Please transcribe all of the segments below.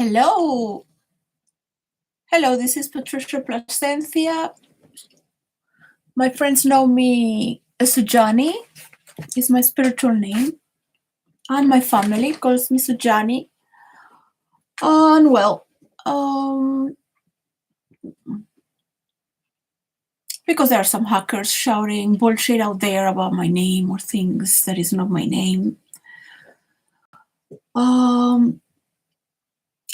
Hello. Hello, this is Patricia Placencia. My friends know me as Sujani, is my spiritual name. And my family calls me Sujani. And well, because there are some hackers shouting bullshit out there about my name or things that is not my name.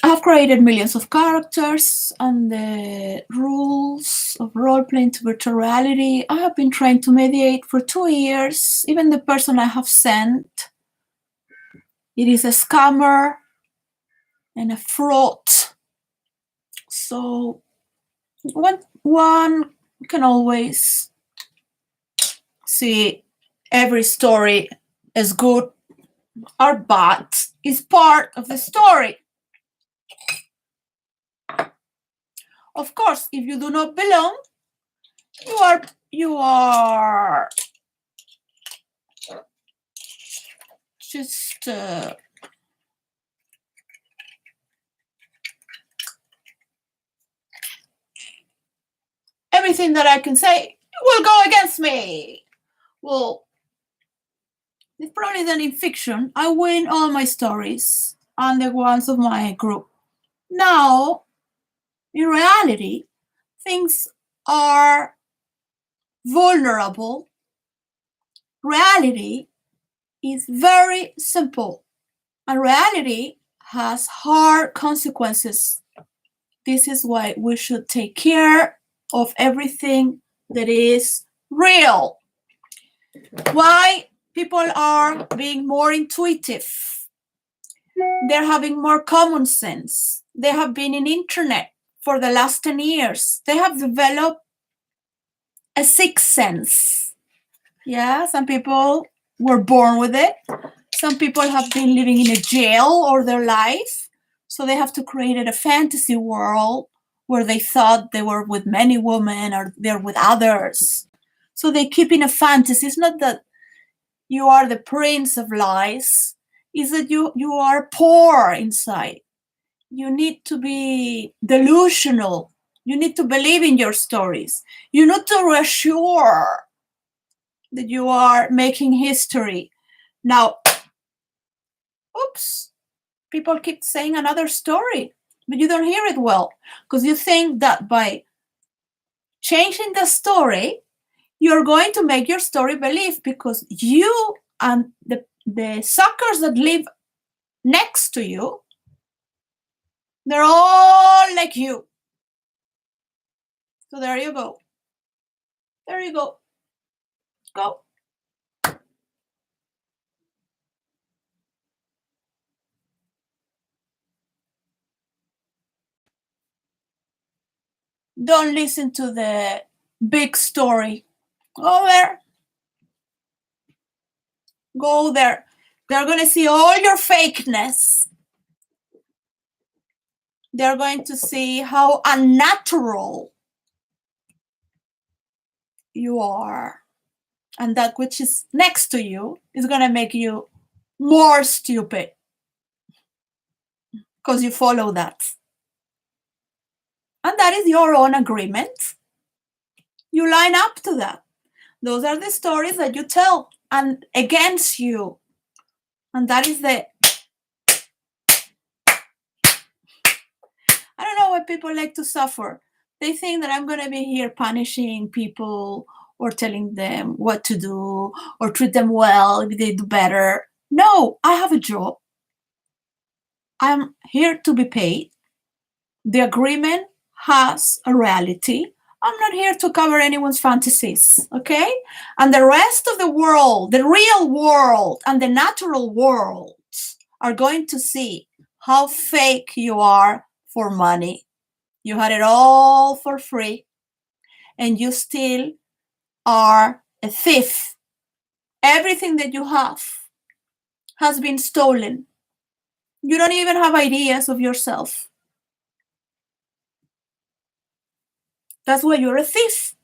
I have created millions of characters and the rules of role-playing to virtual reality. I have been trying to mediate for 2 years. Even the person I have sent, it is a scammer and a fraud. So one can always see every story as good or bad is part of the story. Of course, if you do not belong, you are just everything that I can say will go against me. Well, it's probably that in fiction, I win all my stories and the ones of my group. Now, in reality, things are vulnerable. Reality is very simple, and reality has hard consequences. This is why we should take care of everything that is real. Why people are being more intuitive. They're having more common sense. They have been in internet for the last 10 years. They have developed a sixth sense. Yeah, some people were born with it. Some people have been living in a jail all their life. So they have to create a fantasy world where they thought they were with many women or they're with others. So they keep in a fantasy. It's not that you are the prince of lies, is that you are poor inside. You need to be delusional. You need to believe in your stories. You need to reassure that you are making history. Now, oops, people keep saying another story, but you don't hear it well because you think that by changing the story, you're going to make your story believe because you and the suckers that live next to you, they're all like you. So there you go. There you go. Go. Don't listen to the big story. Go there. Go there. They're going to see all your fakeness. They're going to see how unnatural you are. And that which is next to you is going to make you more stupid because you follow that. And that is your own agreement. You line up to that. Those are the stories that you tell and against you. And that is the... I don't know why people like to suffer. They think that I'm going to be here punishing people or telling them what to do or treat them well if they do better. No, I have a job. I'm here to be paid. The agreement has a reality. I'm not here to cover anyone's fantasies, okay? And the rest of the world, the real world and the natural world are going to see how fake you are for money. You had it all for free and you still are a thief. Everything that you have has been stolen. You don't even have ideas of yourself. That's why you're a thief.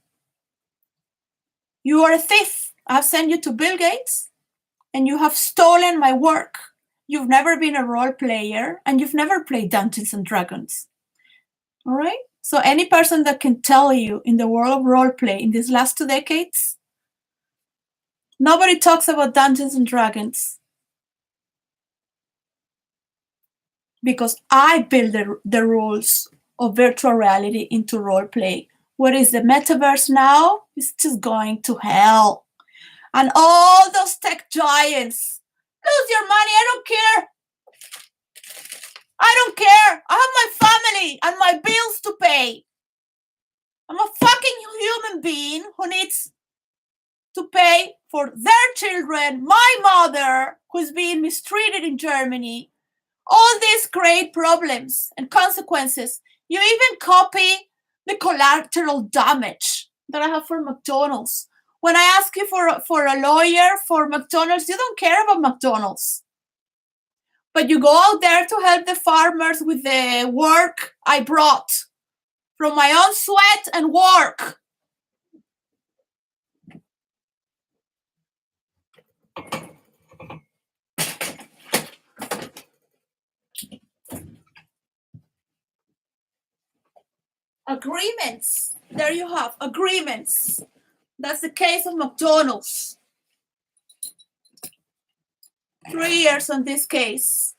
You are a thief. I've sent you to Bill Gates and you have stolen my work you've never been a role player, and you've never played Dungeons and Dragons. All right? So any person that can tell you in the world of role play in these last 2 decades, nobody talks about Dungeons and Dragons. Because I build the rules of virtual reality into role play. What is the metaverse now? It's just going to hell. And all those tech giants, lose your money, I don't care. I don't care. I have my family and my bills to pay. I'm a fucking human being who needs to pay for their children, my mother, who's being mistreated in Germany. All these create problems and consequences. You even copy the collateral damage that I have for McDonald's. When I ask you for a lawyer for McDonald's, you don't care about McDonald's. But you go out there to help the farmers with the work I brought from my own sweat and work. Agreements. There you have agreements. That's the case of McDonald's. 3 years on this case.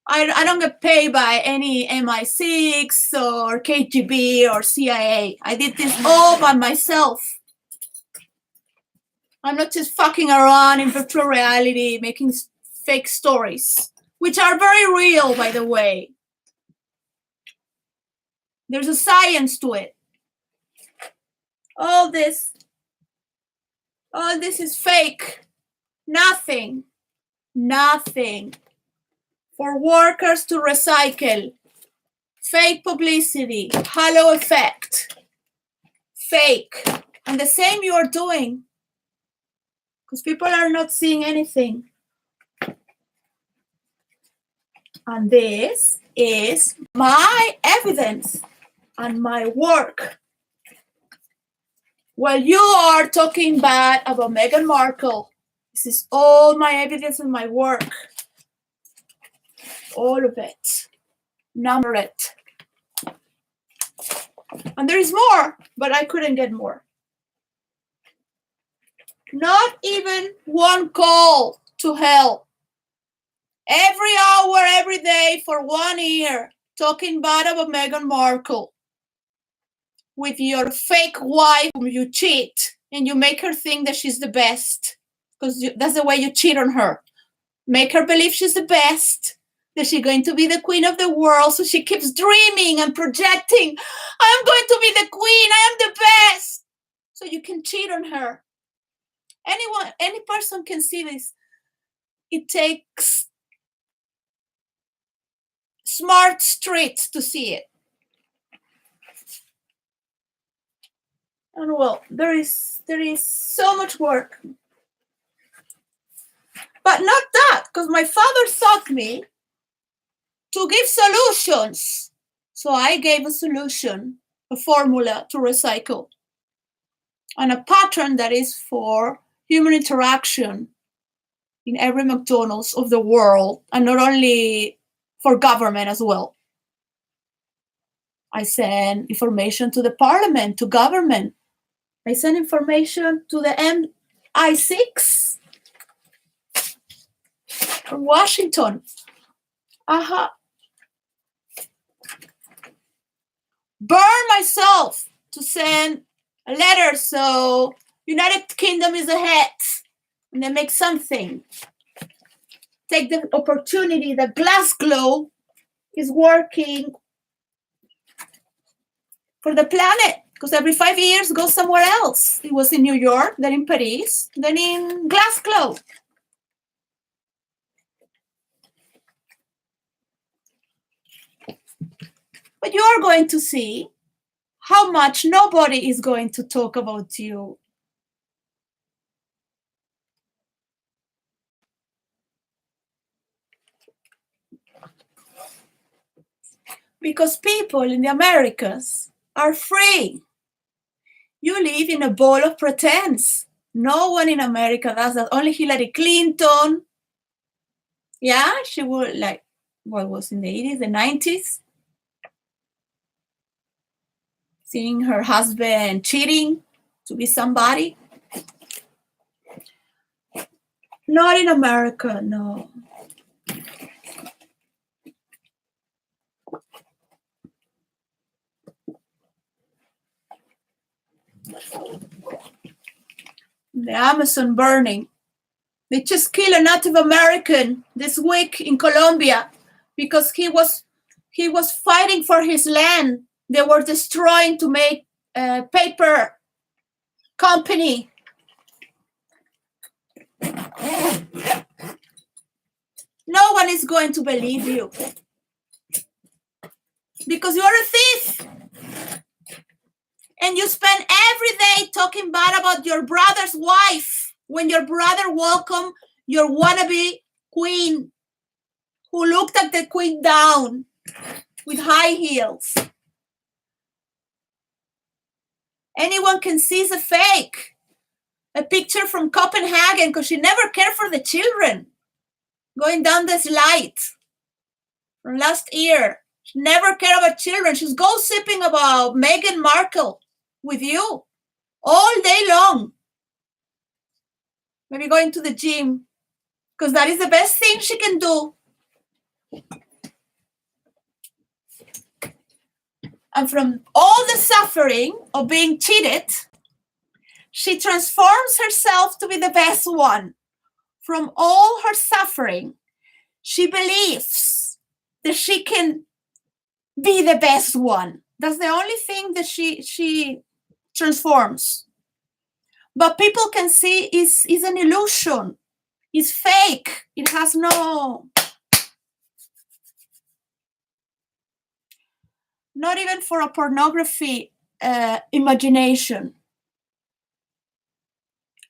I don't get paid by any MI6 or KGB or CIA. I did this all by myself. I'm not just fucking around in virtual reality making fake stories, which are very real, by the way. There's a science to it. All this is fake. Nothing for workers to recycle. Fake publicity, halo effect, fake. And the same you are doing, because people are not seeing anything. And this is my evidence and my work. While you are talking bad about Meghan Markle, this is all my evidence and my work. All of it. Number it. And there is more, but I couldn't get more. Not even one call to hell. Every hour, every day for 1 year, talking bad about Meghan Markle. With your fake wife whom you cheat, and you make her think that she's the best. Because that's the way you cheat on her. Make her believe she's the best, that she's going to be the queen of the world, so she keeps dreaming and projecting, I'm going to be the queen, I am the best. So you can cheat on her. Any person can see this. It takes smart streets to see it. And well, there is so much work. But not that, because my father taught me to give solutions. So I gave a solution, a formula to recycle, and a pattern that is for human interaction in every McDonald's of the world, and not only for government as well. I send information to the parliament, to government. I send information to the MI6 from Washington. Burn myself to send a letter so United Kingdom is ahead and they make something. Take the opportunity that Glasgow is working for the planet, because every 5 years goes somewhere else. It was in New York, then in Paris, then in Glasgow. But you are going to see how much nobody is going to talk about you. Because people in the Americas are free. You live in a ball of pretense. No one in America does that. Only Hillary Clinton Yeah, she would like what was in the 80s, the 90s, seeing her husband cheating to be somebody. Not in America, no. The Amazon burning. They just killed a Native American this week in Colombia because he was fighting for his land. They were destroying to make a paper company. No one is going to believe you because you're a thief. And you spend every day talking bad about your brother's wife when your brother welcomed your wannabe queen who looked at the queen down with high heels. Anyone can see it's a fake. A picture from Copenhagen because she never cared for the children. Going down the slide from last year. She never cared about children. She's gossiping about Meghan Markle with you all day long. Maybe going to the gym because that is the best thing she can do. And from all the suffering of being cheated, she transforms herself to be the best one. From all her suffering, she believes that she can be the best one. That's the only thing that she transforms. But people can see is an illusion. It's fake. It has no, not even for a pornography imagination.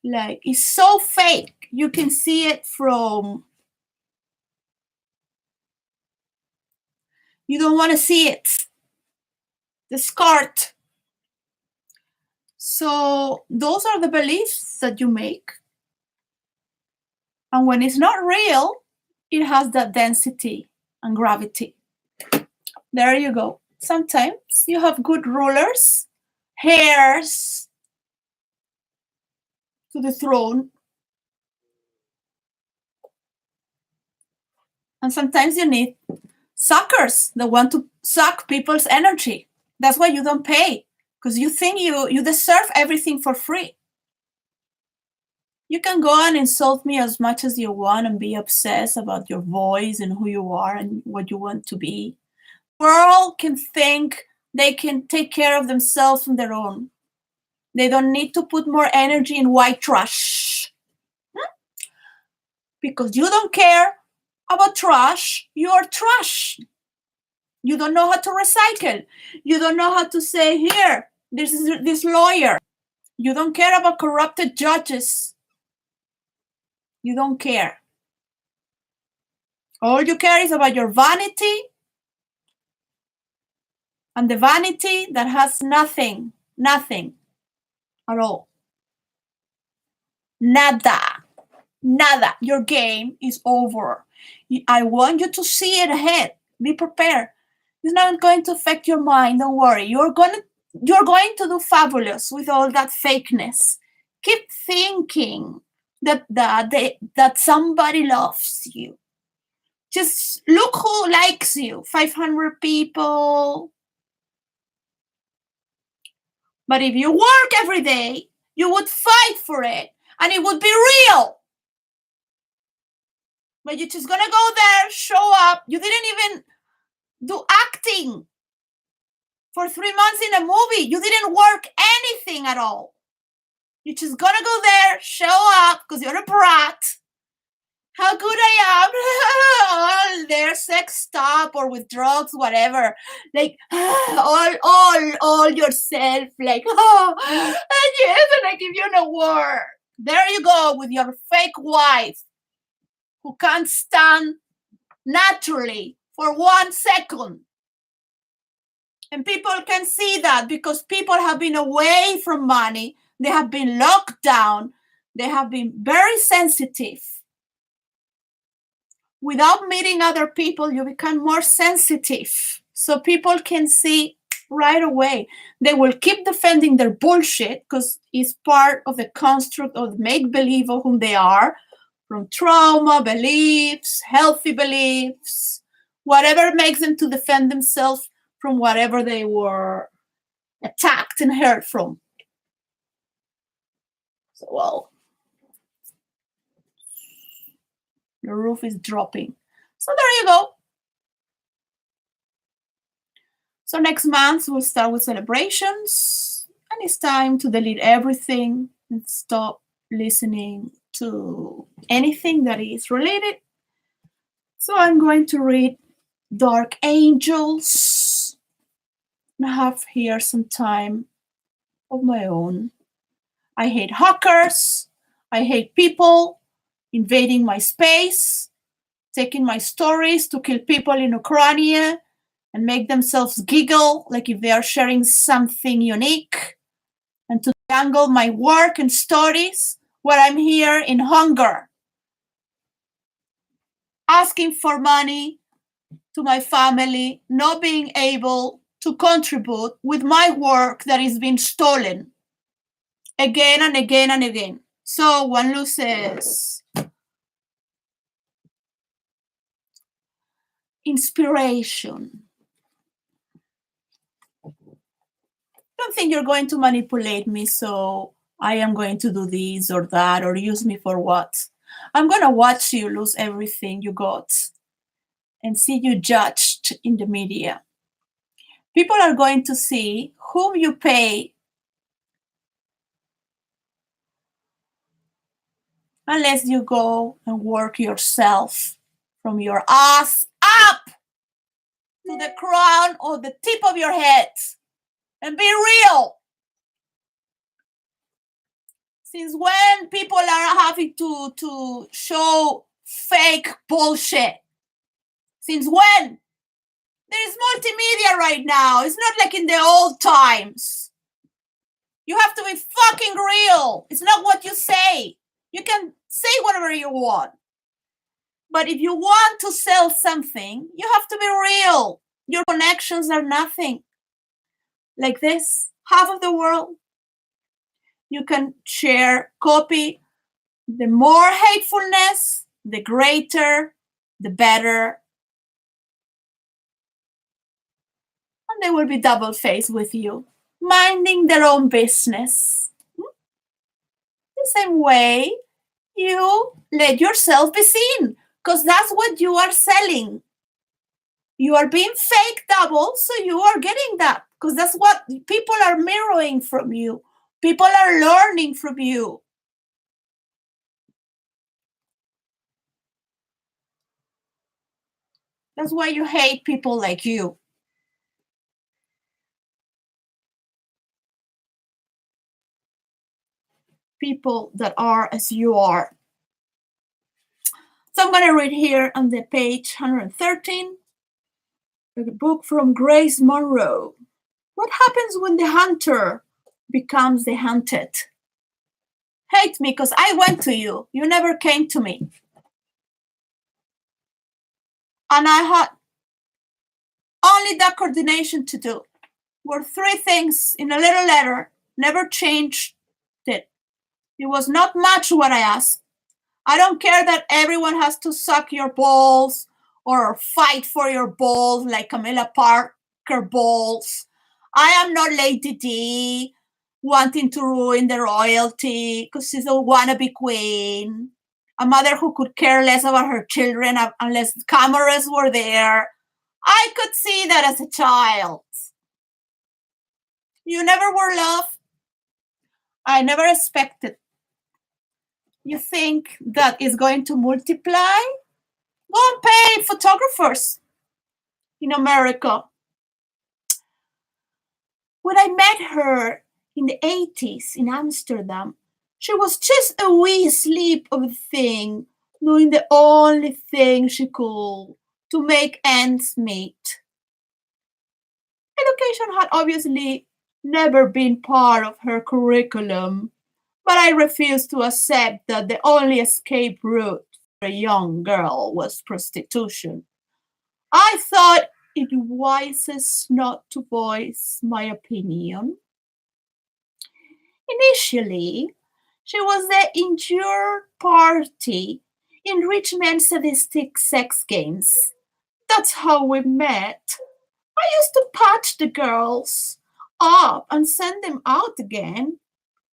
Like, it's so fake. You can see it from, you don't want to see it. The skirt. So those are the beliefs that you make. And when it's not real, it has that density and gravity. There you go. Sometimes you have good rulers, heirs to the throne. And sometimes you need suckers that want to suck people's energy. That's why you don't pay, because you think you deserve everything for free. You can go and insult me as much as you want and be obsessed about your voice and who you are and what you want to be. The world can think they can take care of themselves on their own. They don't need to put more energy in white trash. Because you don't care about trash, you're trash. You don't know how to recycle. You don't know how to say, here, this lawyer. You don't care about corrupted judges. You don't care. All you care is about your vanity, and the vanity that has nothing at all. Nada. Your game is over. I want you to see it ahead. Be prepared. It's not going to affect your mind. Don't worry. You're going to do fabulous with all that fakeness. Keep thinking that somebody loves you. Just look who likes you. 500 people. But if you work every day, you would fight for it, and it would be real. But you're just gonna go there, show up. You didn't even do acting for 3 months in a movie. You didn't work anything at all. You're just gonna go there, show up, because you're a brat. How good I am. All their sex stop or with drugs, whatever. Like, all yourself. Like, and yes, and I give you an award. There you go with your fake wife who can't stand naturally for 1 second. And people can see that because people have been away from money. They have been locked down. They have been very sensitive. without meeting other people, you become more sensitive. So people can see right away. They will keep defending their bullshit because it's part of the construct of make-believe of whom they are, from trauma, beliefs, healthy beliefs, whatever makes them to defend themselves from whatever they were attacked and hurt from. So, well, the roof is dropping. So there you go. So next month we'll start with celebrations, and it's time to delete everything and stop listening to anything that is related. So I'm going to read Dark Angels. I have here some time of my own. I hate hackers. I hate people invading my space, taking my stories to kill people in Ukraine and make themselves giggle like if they are sharing something unique, and to dangle my work and stories where I'm here in hunger, asking for money to my family, not being able to contribute with my work that is being stolen again and again and again. So one loses inspiration. Don't think you're going to manipulate me, so I am going to do this or that or use me for what. I'm going to watch you lose everything you got and see you judged in the media. People are going to see whom you pay unless you go and work yourself from your ass up to the crown or the tip of your head and be real. Since when people are having to show fake bullshit? Since when? There is multimedia right now. It's not like in the old times. You have to be fucking real. It's not what you say. You can say whatever you want. But if you want to sell something, you have to be real. Your connections are nothing. Like this, half of the world. You can share, copy. The more hatefulness, the greater, the better. And they will be double-faced with you, minding their own business. The same way you let yourself be seen, because that's what you are selling. You are being fake double, so you are getting that, because that's what people are mirroring from you. People are learning from you. That's why you hate people like you. People that are as you are. So I'm going to read here on the page 113, a book from Grace Monroe. What happens when the hunter becomes the hunted? Hate me because I went to you. You never came to me. And I had only that coordination to do. Were 3 things in a little letter, never changed it. It was not much what I asked. I don't care that everyone has to suck your balls or fight for your balls like Camilla Parker balls. I am not Lady D wanting to ruin the royalty because she's a wannabe queen. A mother who could care less about her children unless cameras were there. I could see that as a child. You never were loved. I never expected. You think that is going to multiply? Go and pay photographers in America. When I met her in the 80s in Amsterdam, she was just a wee sleep of a thing, doing the only thing she could to make ends meet. Education had obviously never been part of her curriculum, but I refused to accept that the only escape route a young girl was prostitution. I thought it wisest not to voice my opinion. Initially, she was the injured party in rich men's sadistic sex games. That's how we met. I used to patch the girls up and send them out again.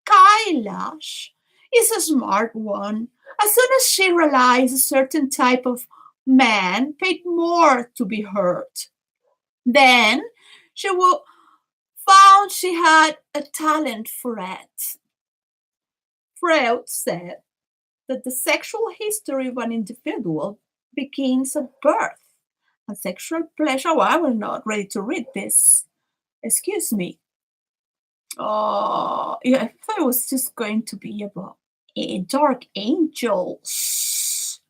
Kailash is a smart one. As soon as she realized a certain type of man paid more to be hurt, then she found she had a talent for it. Freud said that the sexual history of an individual begins at birth. And sexual pleasure, well, I was not ready to read this. Excuse me. Oh, yeah, I thought it was just going to be about dark angels.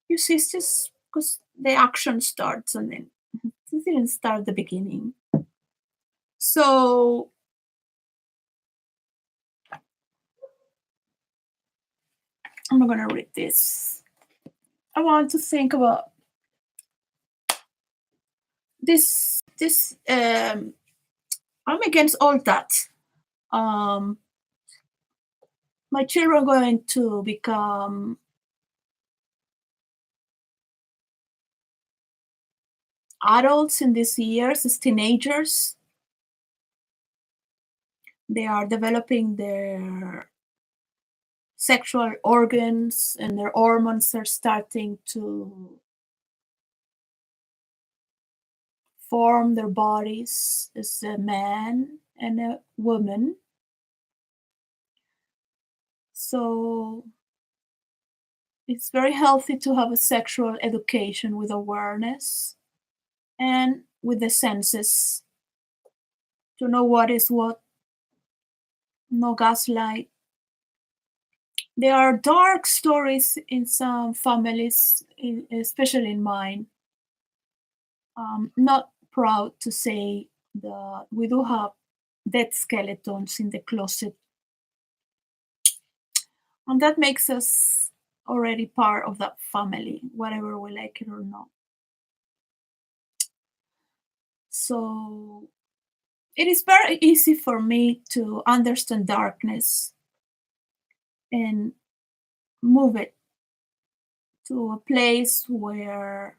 You see, it's just because the action starts and then it didn't start at the beginning. So I'm not going to read this. I want to think about this. I'm against all that. My children are going to become adults in these years as teenagers. They are developing their sexual organs and their hormones are starting to form their bodies as a man and a woman. So it's very healthy to have a sexual education with awareness and with the senses to know what is what, no gaslight. There are dark stories in some families, especially in mine. Not proud to say that we do have dead skeletons in the closet, and that makes us already part of that family, whether we like it or not. So it is very easy for me to understand darkness and move it to a place where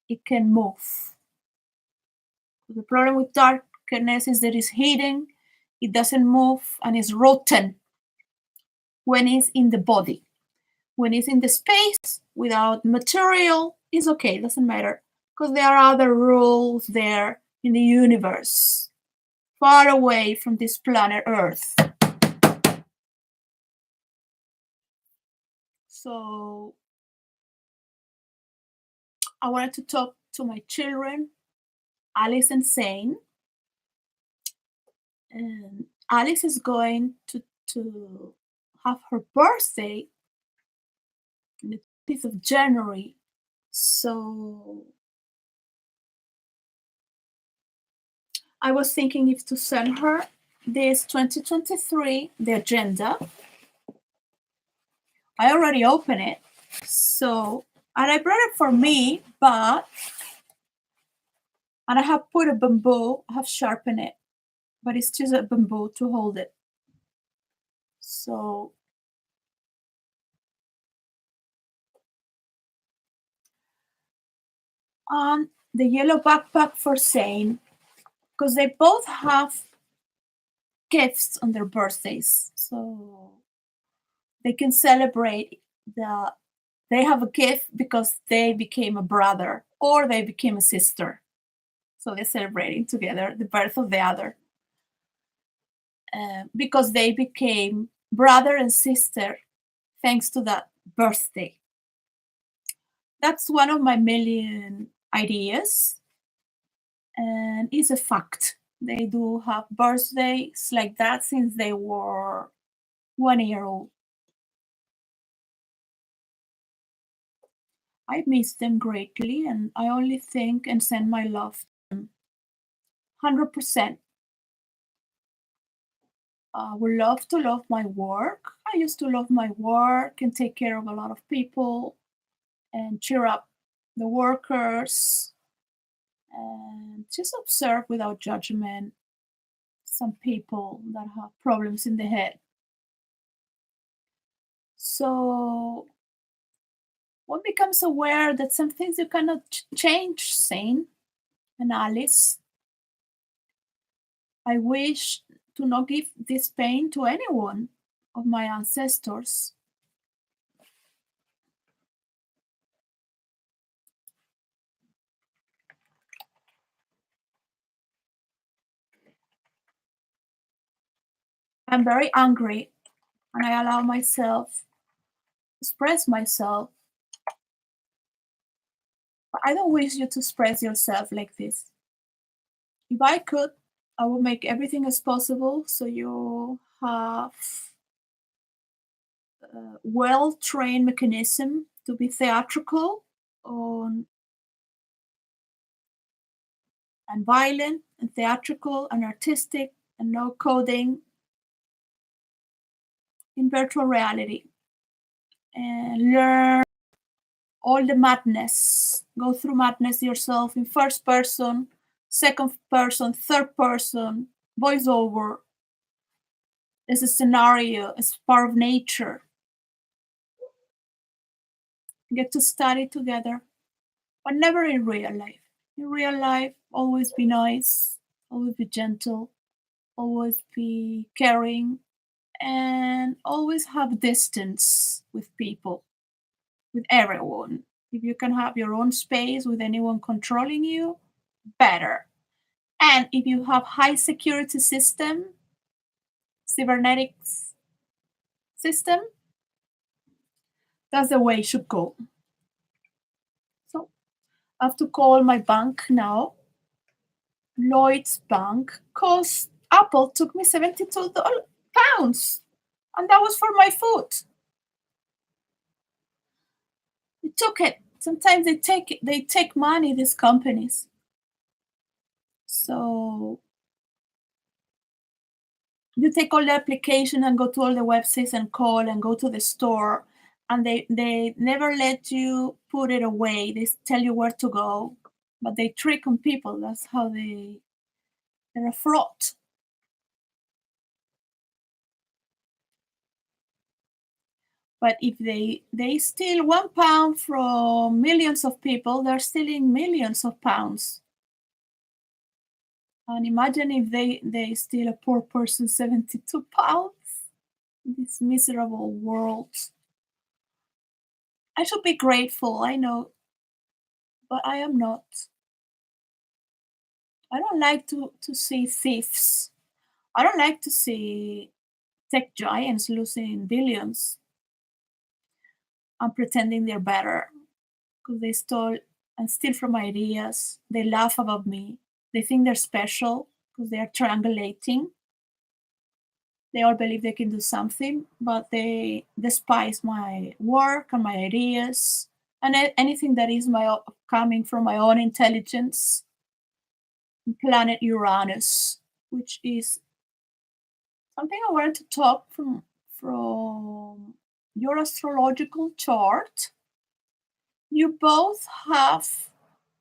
it can move. The problem with darkness is that it's hidden, it doesn't move, and it's rotten when it's in the body. When it's in the space without material, it's okay, it doesn't matter. Because there are other rules there in the universe, far away from this planet Earth. So I wanted to talk to my children, Alice and Zane. And Alice is going to have her birthday on the 5th of January. So I was thinking if to send her this 2023, the agenda. I already opened it. So, and I brought it for me, and I have put a bamboo, I have sharpened it, but it's just a bamboo to hold it. So, on the yellow backpack for Zane, because they both have gifts on their birthdays. So they can celebrate they have a gift because they became a brother or they became a sister. So they're celebrating together the birth of the other. Because they became brother and sister thanks to that birthday. That's one of my million ideas. And it's a fact. They do have birthdays like that since they were 1 year old. I miss them greatly and I only think and send my love to them. 100%. I would love to love my work. I used to love my work and take care of a lot of people. and cheer up the workers and just observe without judgment some people that have problems in the head. So one becomes aware that some things you cannot change, Saint and Alice. I wish to not give this pain to anyone of my ancestors. I'm very angry and I allow myself to express myself. But I don't wish you to express yourself like this. If I could, I would make everything as possible so you have a well-trained mechanism to be theatrical on, and violent and theatrical and artistic and no coding in virtual reality and learn all the madness. Go through madness yourself in first person, second person, third person, voiceover as a scenario, as part of nature. Get to study together, but never in real life. In real life, always be nice, always be gentle, always be caring, and always have distance with people, with everyone. If you can have your own space with anyone controlling you, better. And if you have high security system, cybernetics system, that's the way it should go. So I have to call my bank now. Lloyd's Bank, cause Apple took me £72, and that was for my food. They took it. Sometimes they take money, these companies. So you take all the application and go to all the websites and call and go to the store, and they never let you put it away. They tell you where to go, but they trick on people. That's how they're a fraud. But if they steal £1 from millions of people, they're stealing millions of pounds. And imagine if they steal a poor person £72 in this miserable world. I should be grateful, I know, but I am not. I don't like to see thieves. I don't like to see tech giants losing billions and pretending they're better because they stole and steal from my ideas. They laugh about me. They think they're special because they are triangulating. They all believe they can do something, but they despise my work and my ideas and anything that is coming from my own intelligence. Planet Uranus, which is something I wanted to talk from your astrological chart. You both have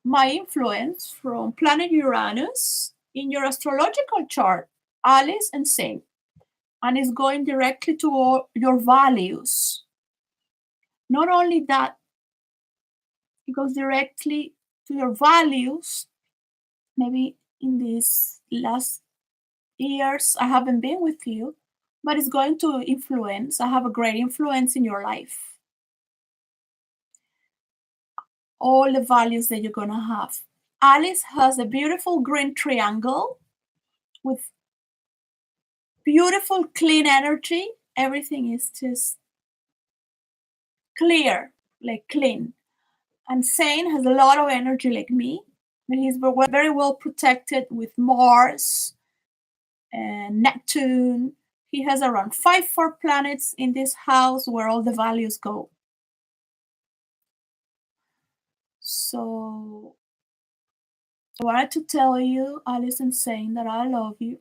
my influence from planet Uranus in your astrological chart, Alice and Saint, and it's going directly to all your values. Not only that, it goes directly to your values. Maybe in these last years I haven't been with you, but it's going to influence. I have a great influence in your life. All the values that you're going to have. Alice has a beautiful green triangle with beautiful clean energy. Everything is just clear, like clean. And Saint has a lot of energy like me, but he's very well protected with Mars and Neptune. He has around 4 planets in this house where all the values go. So I wanted to tell you, Alice and Saint, that I love you.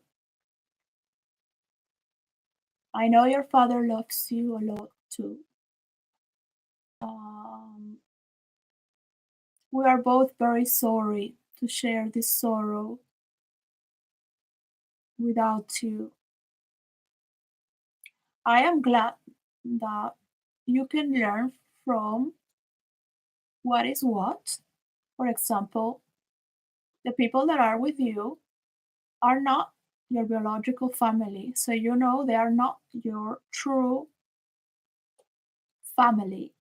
I know your father loves you a lot too. Um, We are both very sorry to share this sorrow without you. I am glad that you can learn from what is what. For example, the people that are with you are not your biological family. So you know they are not your true family.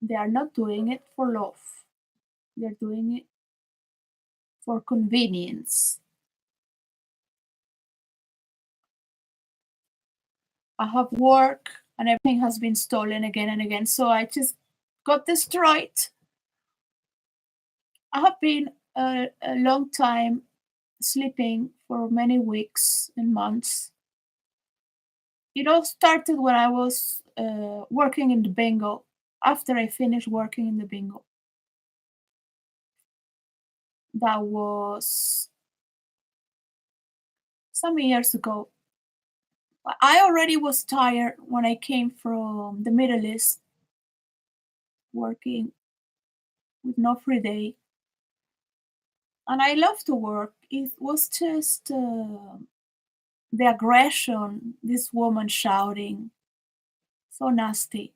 They are not doing it for love, they're doing it for convenience. I have work and everything has been stolen again and again. So I just got destroyed. I have been a long time sleeping for many weeks and months. It all started when I was working in the bingo. After I finished working in the bingo, that was some years ago. I already was tired when I came from the Middle East, working with no free day. And I love to work. It was just the aggression, this woman shouting, so nasty,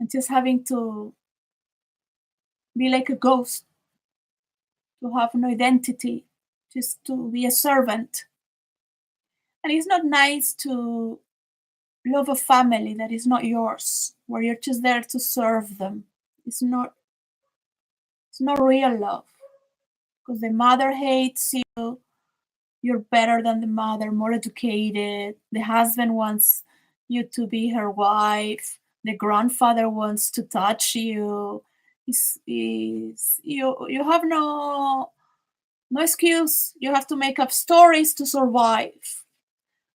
and just having to be like a ghost, to have no identity, just to be a servant. And it's not nice to love a family that is not yours, where you're just there to serve them. It's not it's not real love because the mother hates you, you're better than the mother, more educated. The husband wants you to be her wife. The grandfather wants to touch you. You have no excuse. You have to make up stories to survive.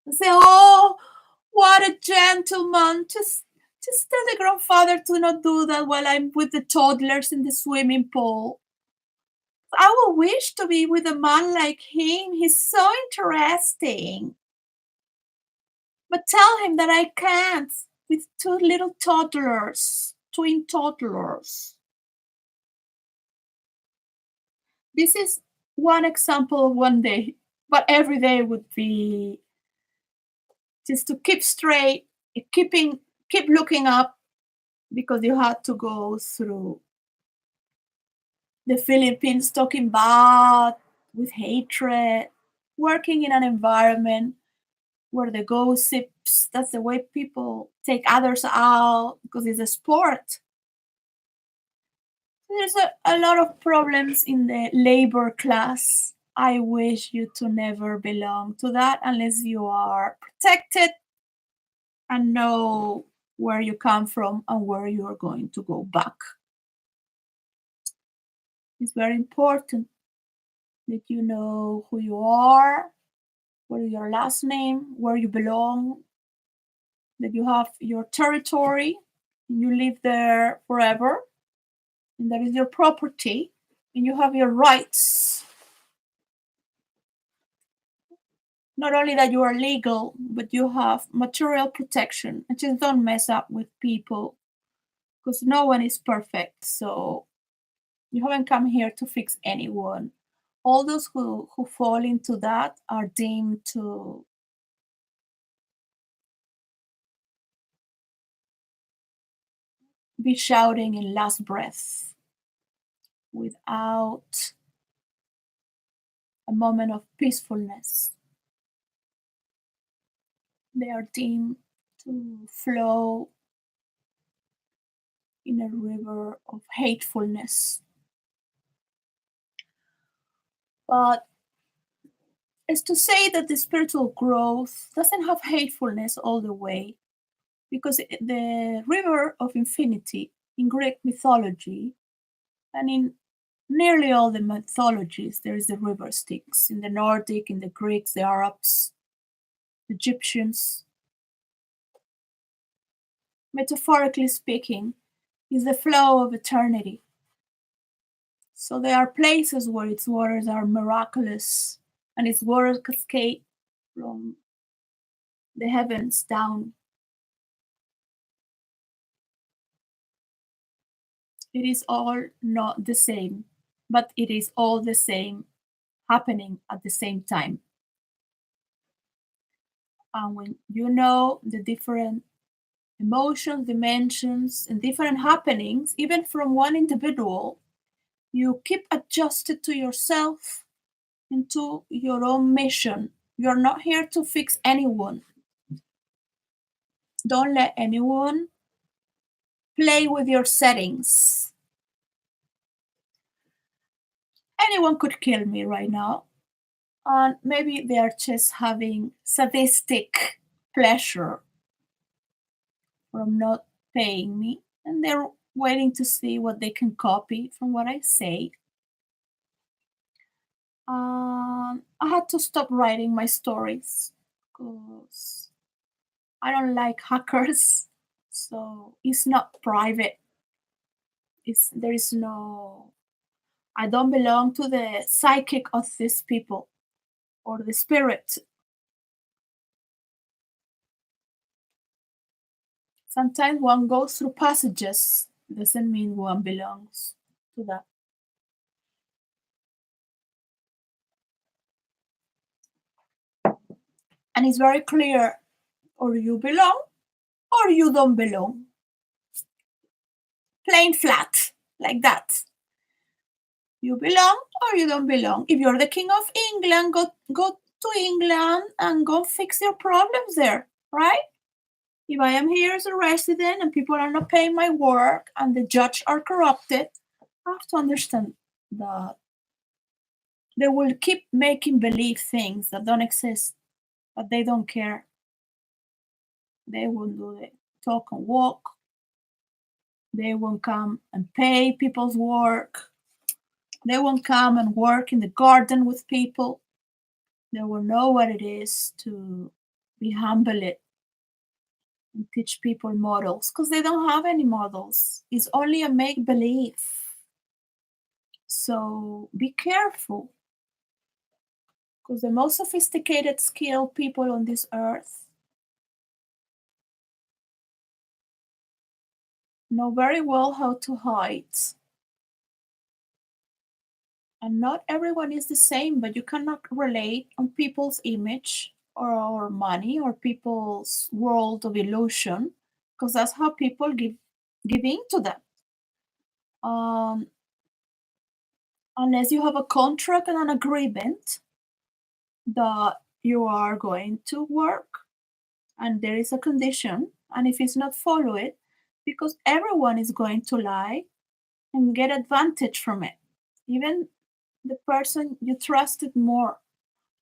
And say, oh, what a gentleman. Just tell the grandfather to not do that while I'm with the toddlers in the swimming pool. I would wish to be with a man like him. He's so interesting. But tell him that I can't with two little toddlers, twin toddlers. This is one example of one day, but every day would be just to keep straight, keep looking up because you had to go through the Philippines talking bad with hatred, working in an environment where the gossips, that's the way people take others out because it's a sport. There's a lot of problems in the labor class. I wish you to never belong to that unless you are protected and know where you come from and where you are going to go back. It's very important that you know who you are, what is your last name, where you belong, that you have your territory, and you live there forever, and that is your property, and you have your rights. Not only that you are legal, but you have material protection. And just don't mess up with people because no one is perfect. So you haven't come here to fix anyone. All those who fall into that are deemed to be shouting in last breath without a moment of peacefulness. They are deemed to flow in a river of hatefulness. But it's to say that the spiritual growth doesn't have hatefulness all the way, because the river of infinity in Greek mythology and in nearly all the mythologies, there is the river Styx. In the Nordic, in the Greeks, the Arabs, Egyptians, metaphorically speaking, is the flow of eternity. So there are places where its waters are miraculous and its waters cascade from the heavens down It is all not the same, but it is all the same happening at the same time. And when you know the different emotions, dimensions, and different happenings, even from one individual, you keep adjusted to yourself and to your own mission. You're not here to fix anyone. Don't let anyone play with your settings. Anyone could kill me right now, and maybe they're just having sadistic pleasure from not paying me, and they're waiting to see what they can copy from what I say. I had to stop writing my stories because I don't like hackers. So it's not private. There is no. I don't belong to the psychic of these people or the spirit. Sometimes one goes through passages doesn't mean one belongs to that. And it's very clear, or you belong or you don't belong. Plain flat, like that. You belong or you don't belong. If you're the king of England, go to England and go fix your problems there, right? If I am here as a resident and people are not paying my work and the judge are corrupted, I have to understand that they will keep making believe things that don't exist, but they don't care. They won't do the talk and walk. They won't come and pay people's work. They won't come and work in the garden with people. They will know what it is to be humble and teach people models because they don't have any models. It's only a make believe. So be careful because the most sophisticated, skilled people on this earth know very well how to hide. And not everyone is the same, but you cannot relate on people's image or money or people's world of illusion because that's how people give in to them. Um, Unless you have a contract and an agreement that you are going to work and there is a condition, and if it's not followed, because everyone is going to lie and get advantage from it, even the person you trusted more,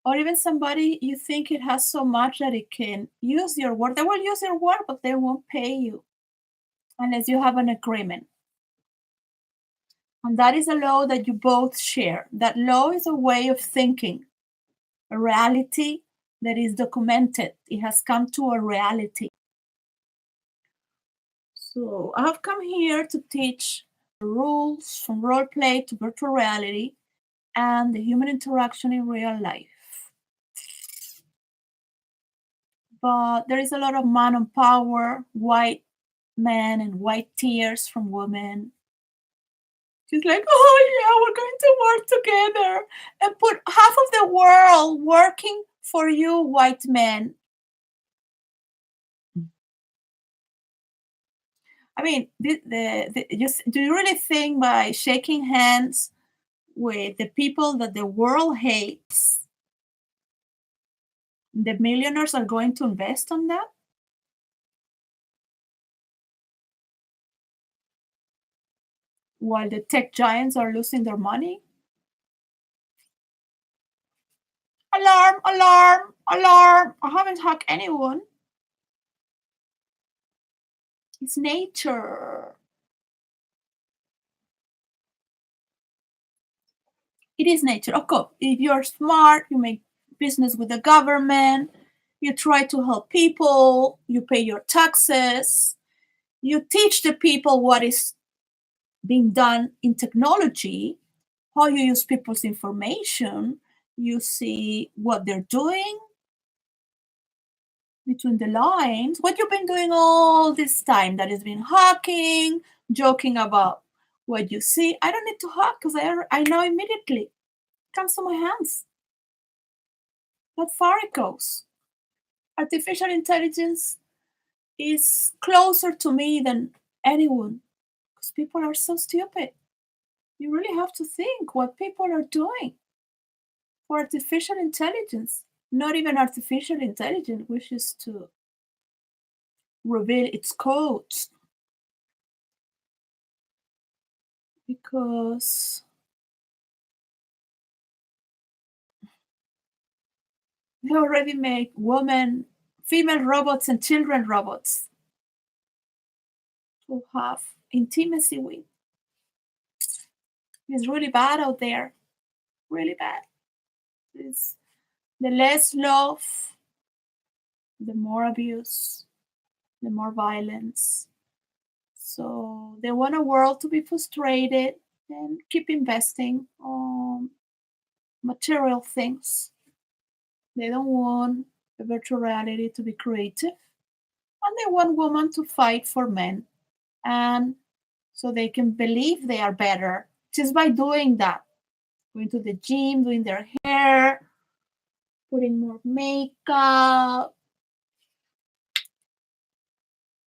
or even somebody you think it has so much that it can use your word. They will use your word, but they won't pay you unless you have an agreement. And that is a law that you both share. That law is a way of thinking, a reality that is documented. It has come to a reality. So I have come here to teach the rules from role play to virtual reality and the human interaction in real life. But there is a lot of man on power, white men and white tears from women. She's like, oh yeah, we're going to work together and put half of the world working for you, white men. I mean, do you really think by shaking hands with the people that the world hates, the millionaires are going to invest on that? While the tech giants are losing their money? Alarm, alarm, alarm. I haven't hacked anyone. It's nature. It is nature. Of course, if you're smart, you make business with the government, you try to help people, you pay your taxes, you teach the people what is being done in technology, how you use people's information, you see what they're doing between the lines, what you've been doing all this time that has been hacking, joking about What you see, I don't need to hug because I know immediately. It comes to my hands. How far it goes. Artificial intelligence is closer to me than anyone because people are so stupid. You really have to think what people are doing for artificial intelligence. Not even artificial intelligence wishes to reveal its codes because they already make women, female robots, and children robots to have intimacy with. It's really bad out there, really bad. It's the less love, the more abuse, the more violence. So they want a world to be frustrated and keep investing on material things. They don't want the virtual reality to be creative, and they want women to fight for men, and so they can believe they are better just by doing that, going to the gym, doing their hair, putting more makeup,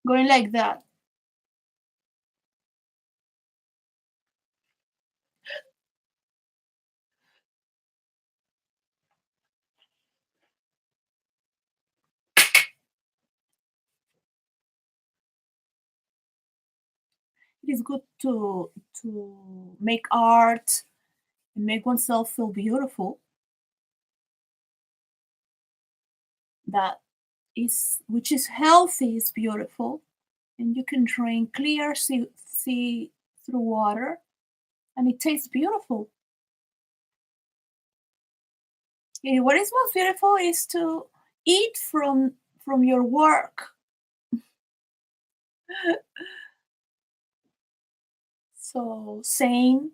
going like that. It is good to make art and make oneself feel beautiful. That is, which is healthy, is beautiful, and you can drink clear see through water, and it tastes beautiful. What is most beautiful is to eat from your work. So saying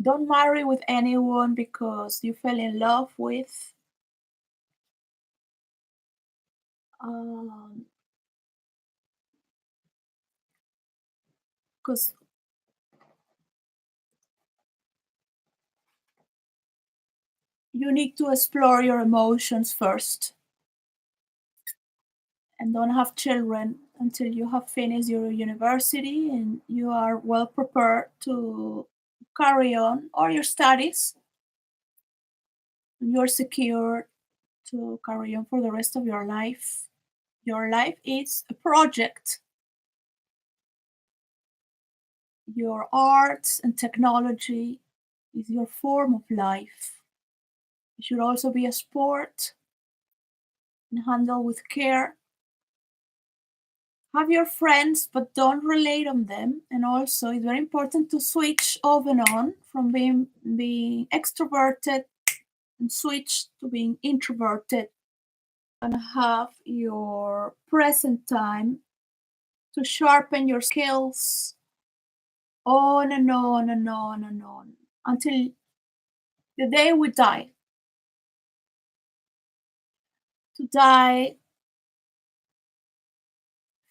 don't marry with anyone because you fell in love with because you need to explore your emotions first and don't have children until you have finished your university and you are well prepared to carry on all your studies. You're secure to carry on for the rest of your life. Your life is a project. Your arts and technology is your form of life. It should also be a sport and handle with care. Have your friends, but don't relate on them. And also, it's very important to switch off and on from being extroverted and switch to being introverted and have your present time to sharpen your skills on and on and on and on until the day we die. To die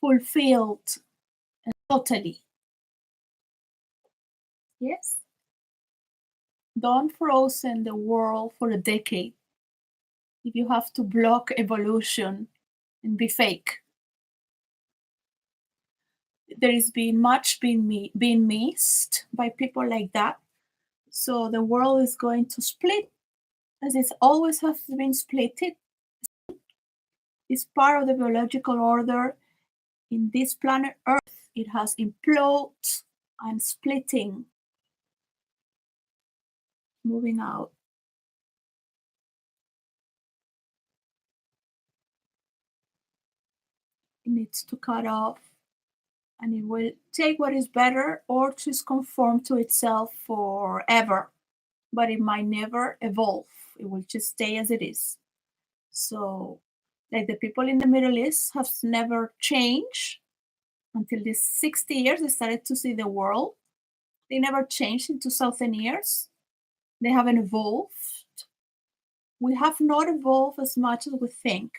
fulfilled and totally. Yes? Don't frozen the world for a decade if you have to block evolution and be fake. There is been much being missed by people like that. So the world is going to split as it always has been splitted. It's part of the biological order in this planet Earth. It has imploded and splitting, moving out. It needs to cut off and it will take what is better or just conform to itself forever. But it might never evolve. It will just stay as it is. So, like the people in the Middle East have never changed until these 60 years they started to see the world. They never changed in 2000 years. They haven't evolved. We have not evolved as much as we think.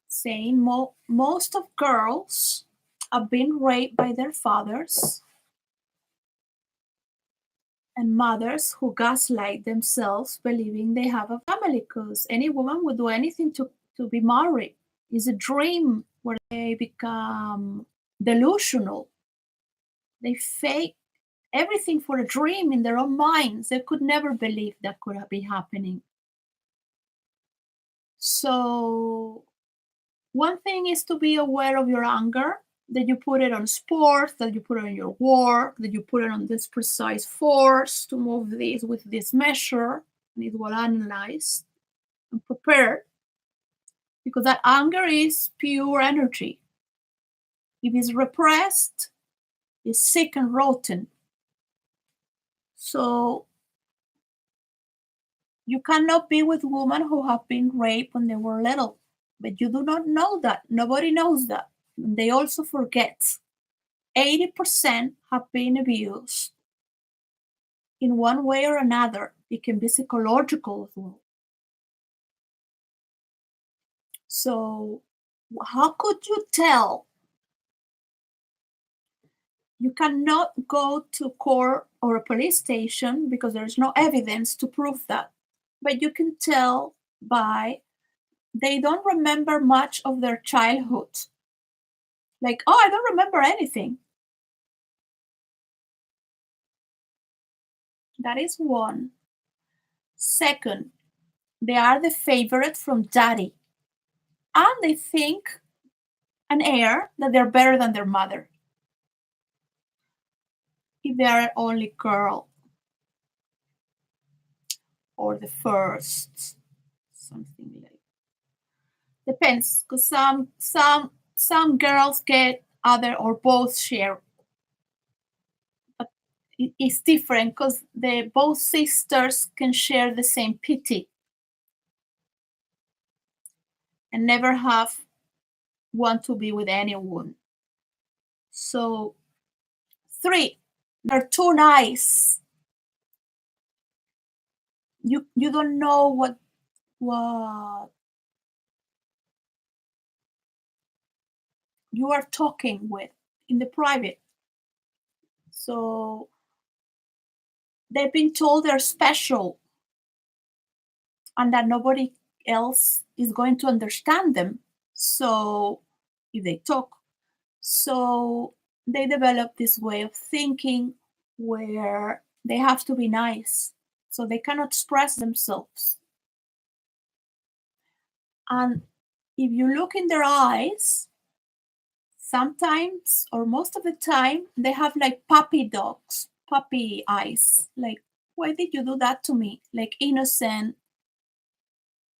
Saying most of girls have been raped by their fathers, and mothers who gaslight themselves believing they have a family, because any woman would do anything to be married. It's a dream where they become delusional. They fake everything for a dream in their own minds. They could never believe that could be happening. So one thing is to be aware of your anger, that you put it on sport, that you put it on your work, that you put it on this precise force to move this with this measure, and it will analyze and prepare, because that anger is pure energy. If it's repressed, it's sick and rotten. So you cannot be with women who have been raped when they were little, but you do not know that. Nobody knows that. And they also forget. 80% have been abused in one way or another. It can be psychological as well. So, how could you tell? You cannot go to court or a police station because there's no evidence to prove that. But you can tell by they don't remember much of their childhood. Like, oh, I don't remember anything. That is one. Second, they are the favorite from daddy. And they think an heir that they're better than their mother. If they are only girl or the first, something like depends, because some girls get other or both share. But it's different because the both sisters can share the same pity and never have want to be with anyone. So 3, they're too nice. You don't know what you are talking with in the private. So they've been told they're special and that nobody else is going to understand them. So if they talk, so they develop this way of thinking where they have to be nice, so they cannot express themselves. And if you look in their eyes, sometimes or most of the time, they have like puppy eyes. Like, why did you do that to me? Like innocent,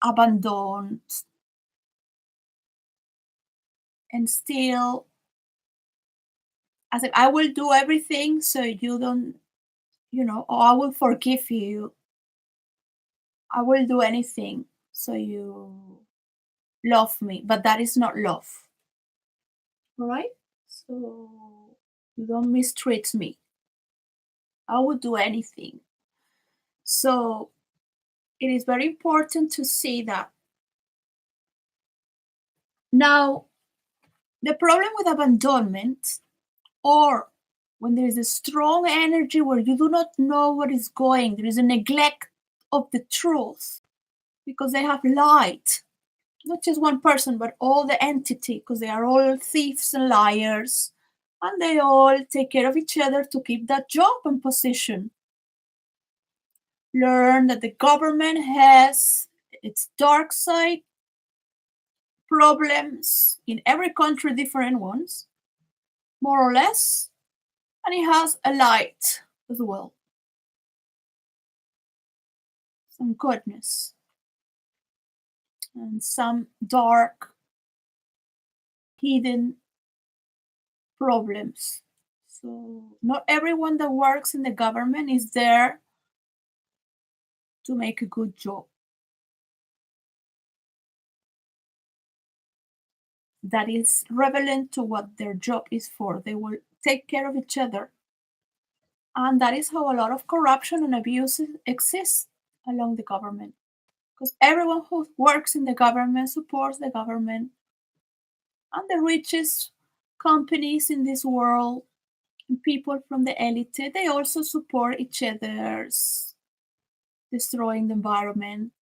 abandoned, and still, as if I will do everything so you don't, or I will forgive you. I will do anything so you love me, but that is not love. All right? So you don't mistreat me. I would do anything. So it is very important to see that. Now, the problem with abandonment, or when there is a strong energy where you do not know what is going, there is a neglect of the truth because they have lied. Not just one person, but all the entity, because they are all thieves and liars, and they all take care of each other to keep that job and position. Learn that the government has its dark side, problems in every country, different ones, more or less, and it has a light as well, some goodness, and some dark, hidden problems. So, not everyone that works in the government is there to make a good job. That is relevant to what their job is for. They will take care of each other. And that is how a lot of corruption and abuse exists along the government. Because everyone who works in the government supports the government. And the richest companies in this world and people from the elite, they also support each other's destroying the environment,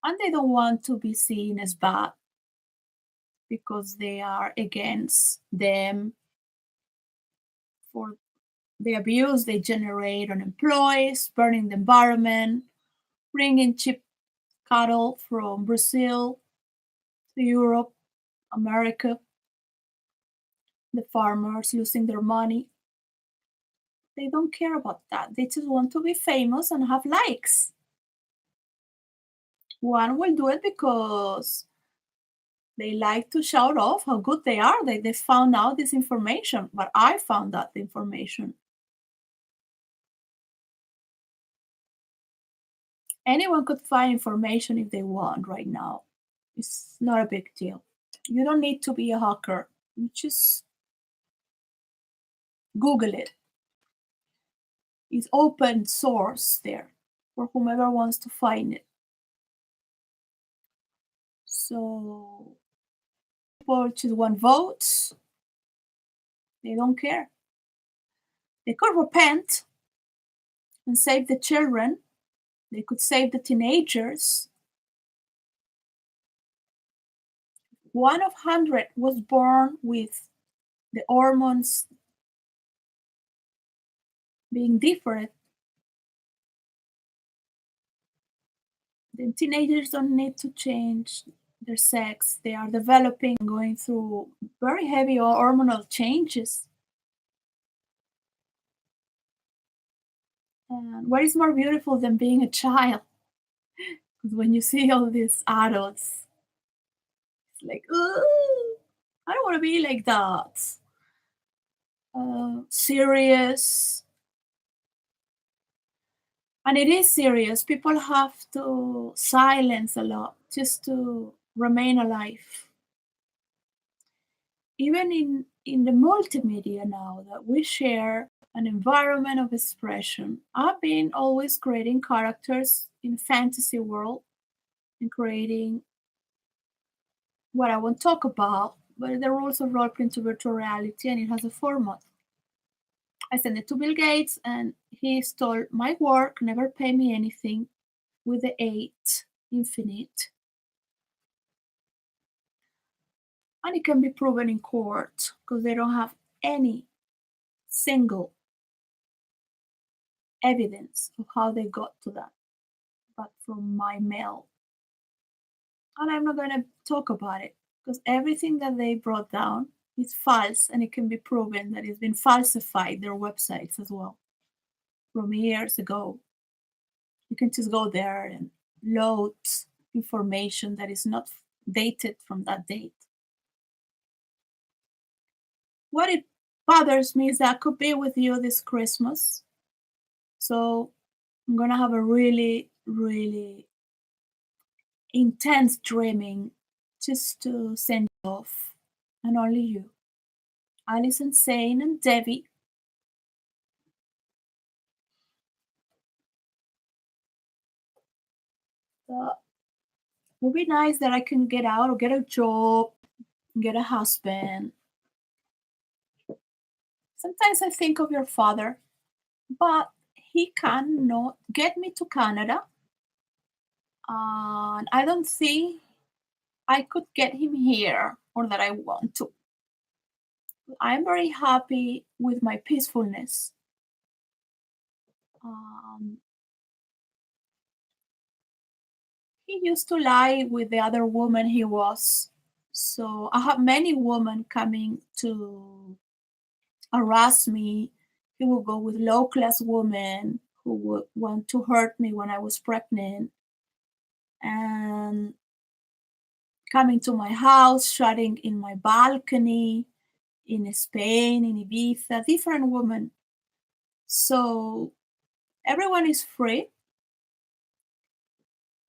and they don't want to be seen as bad because they are against them for the abuse they generate on employees, burning the environment, bringing cheap cattle from Brazil to Europe, America, the farmers losing their money. They don't care about that. They just want to be famous and have likes. One will do it because they like to shout off how good they are. They found out this information, but I found out the information. Anyone could find information if they want right now. It's not a big deal. You don't need to be a hacker. You just Google it. It's open source there for whomever wants to find it. So people just want votes. They don't care. They could repent and save the children. They could save the teenagers. One of 100 was born with the hormones being different. The teenagers don't need to change their sex. They are developing, going through very heavy hormonal changes. And what is more beautiful than being a child? Because when you see all these adults, it's like, ooh, I don't want to be like that. Serious. And it is serious. People have to silence a lot just to remain alive. Even in the multimedia now that we share an environment of expression, I've been always creating characters in fantasy world and creating what I want to talk about, but the rules of role playing to virtual reality, and it has a format. I sent it to Bill Gates and he stole my work, never pay me anything, with the 8 infinite. And it can be proven in court because they don't have any single evidence of how they got to that, but from my mail. And I'm not going to talk about it because everything that they brought down is false and it can be proven that it's been falsified, their websites as well, from years ago. You can just go there and load information that is not dated from that date. What it bothers me is that I could be with you this Christmas. So I'm gonna have a really, really intense dreaming just to send you off. And only you. Alice and Zane and Debbie. It would be nice that I can get out or get a job, get a husband. Sometimes I think of your father, but he cannot get me to Canada. And I don't think I could get him here or that I want to. I'm very happy with my peacefulness. Um, he used to lie with the other woman he was. So I have many women coming to harass me. He would go with low class women who would want to hurt me when I was pregnant and coming to my house, shouting in my balcony in Spain, in Ibiza, different women. So everyone is free.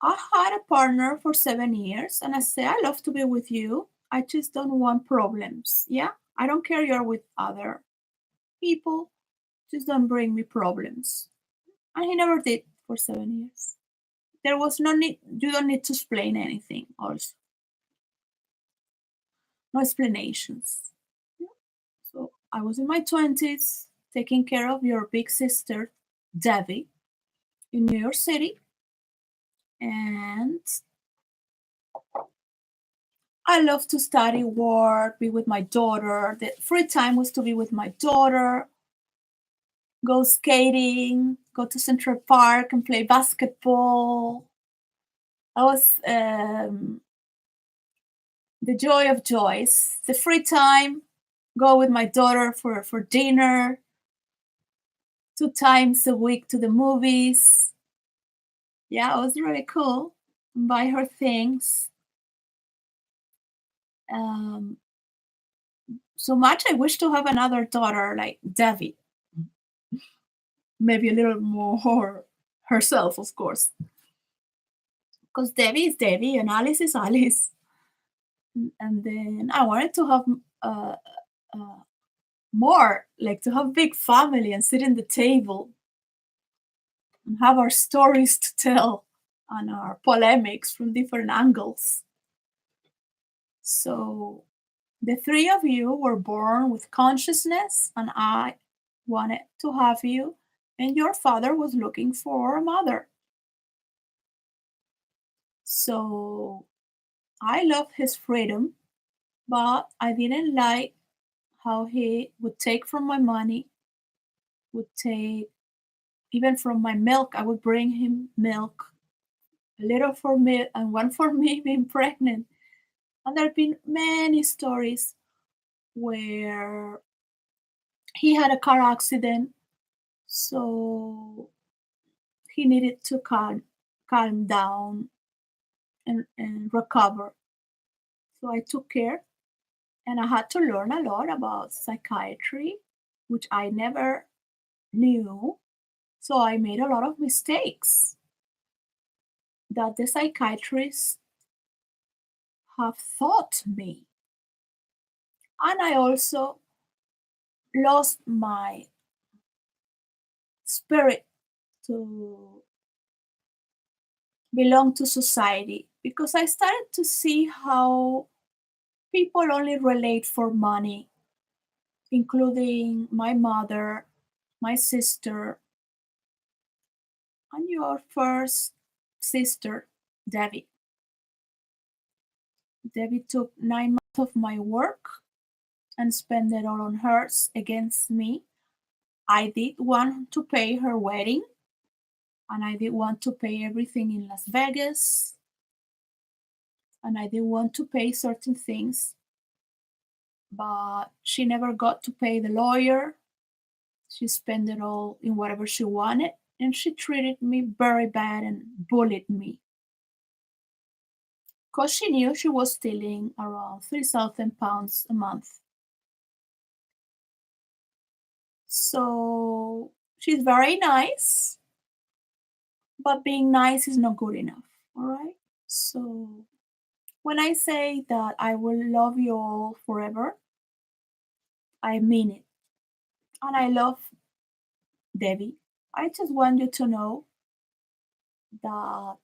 I had a partner for 7 years and I say, I love to be with you. I just don't want problems. Yeah, I don't care you're with other people, just don't bring me problems. And he never did for 7 years. There was no need, you don't need to explain anything, also. No explanations. I was in my 20s taking care of your big sister, Debbie, in New York City. And I love to study, work, be with my daughter. The free time was to be with my daughter, go skating, go to Central Park and play basketball. I was the joy of joys. The free time, go with my daughter for dinner, 2 times a week to the movies. Yeah, it was really cool. Buy her things. Um, so much I wish to have another daughter like Debbie. Maybe a little more herself, of course. Because Debbie is Debbie and Alice is Alice. And then I wanted to have uh, uh, more, like to have big family and sit in the table and have our stories to tell and our polemics from different angles. So the three of you were born with consciousness, and I wanted to have you, and your father was looking for a mother. So I loved his freedom, but I didn't like how he would take from my money, would take even from my milk. I would bring him milk, a little for me and one for me being pregnant. And there have been many stories where he had a car accident, so he needed to calm down and recover. So I took care, and I had to learn a lot about psychiatry, which I never knew. So I made a lot of mistakes that the psychiatrists have taught me. And I also lost my spirit to belong to society because I started to see how people only relate for money, including my mother, my sister, and your first sister, Debbie. Debbie took 9 months of my work and spent it all on hers against me. I did want to pay her wedding, and I did want to pay everything in Las Vegas, and I did want to pay certain things, but she never got to pay the lawyer. She spent it all in whatever she wanted, and she treated me very bad and bullied me because she knew she was stealing around £3,000 a month. So she's very nice, but being nice is not good enough. All right. So when I say that I will love you all forever, I mean it. And I love Debbie. I just want you to know that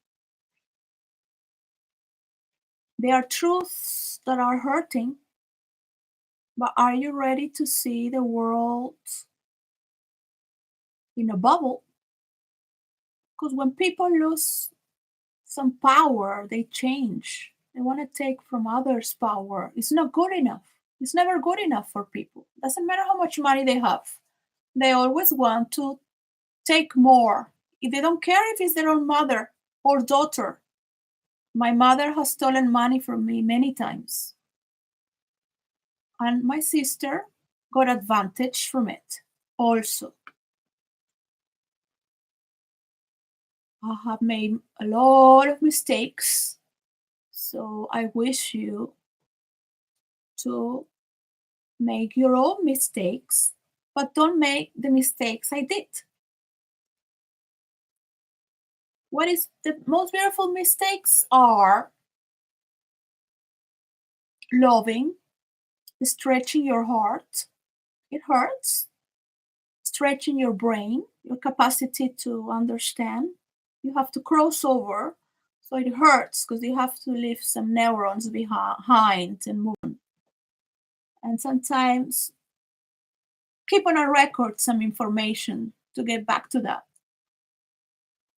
there are truths that are hurting, but are you ready to see the world in a bubble? Because when people lose some power, they change. They want to take from others' power. It's not good enough. It's never good enough for people. Doesn't matter how much money they have. They always want to take more. If they don't care if it's their own mother or daughter. My mother has stolen money from me many times. And my sister got advantage from it also. I have made a lot of mistakes. So I wish you to make your own mistakes, but don't make the mistakes I did. What is the most beautiful mistakes are loving, stretching your heart. It hurts. Stretching your brain, your capacity to understand. You have to cross over. So it hurts because you have to leave some neurons behind and move on. And sometimes keep on a record some information to get back to that.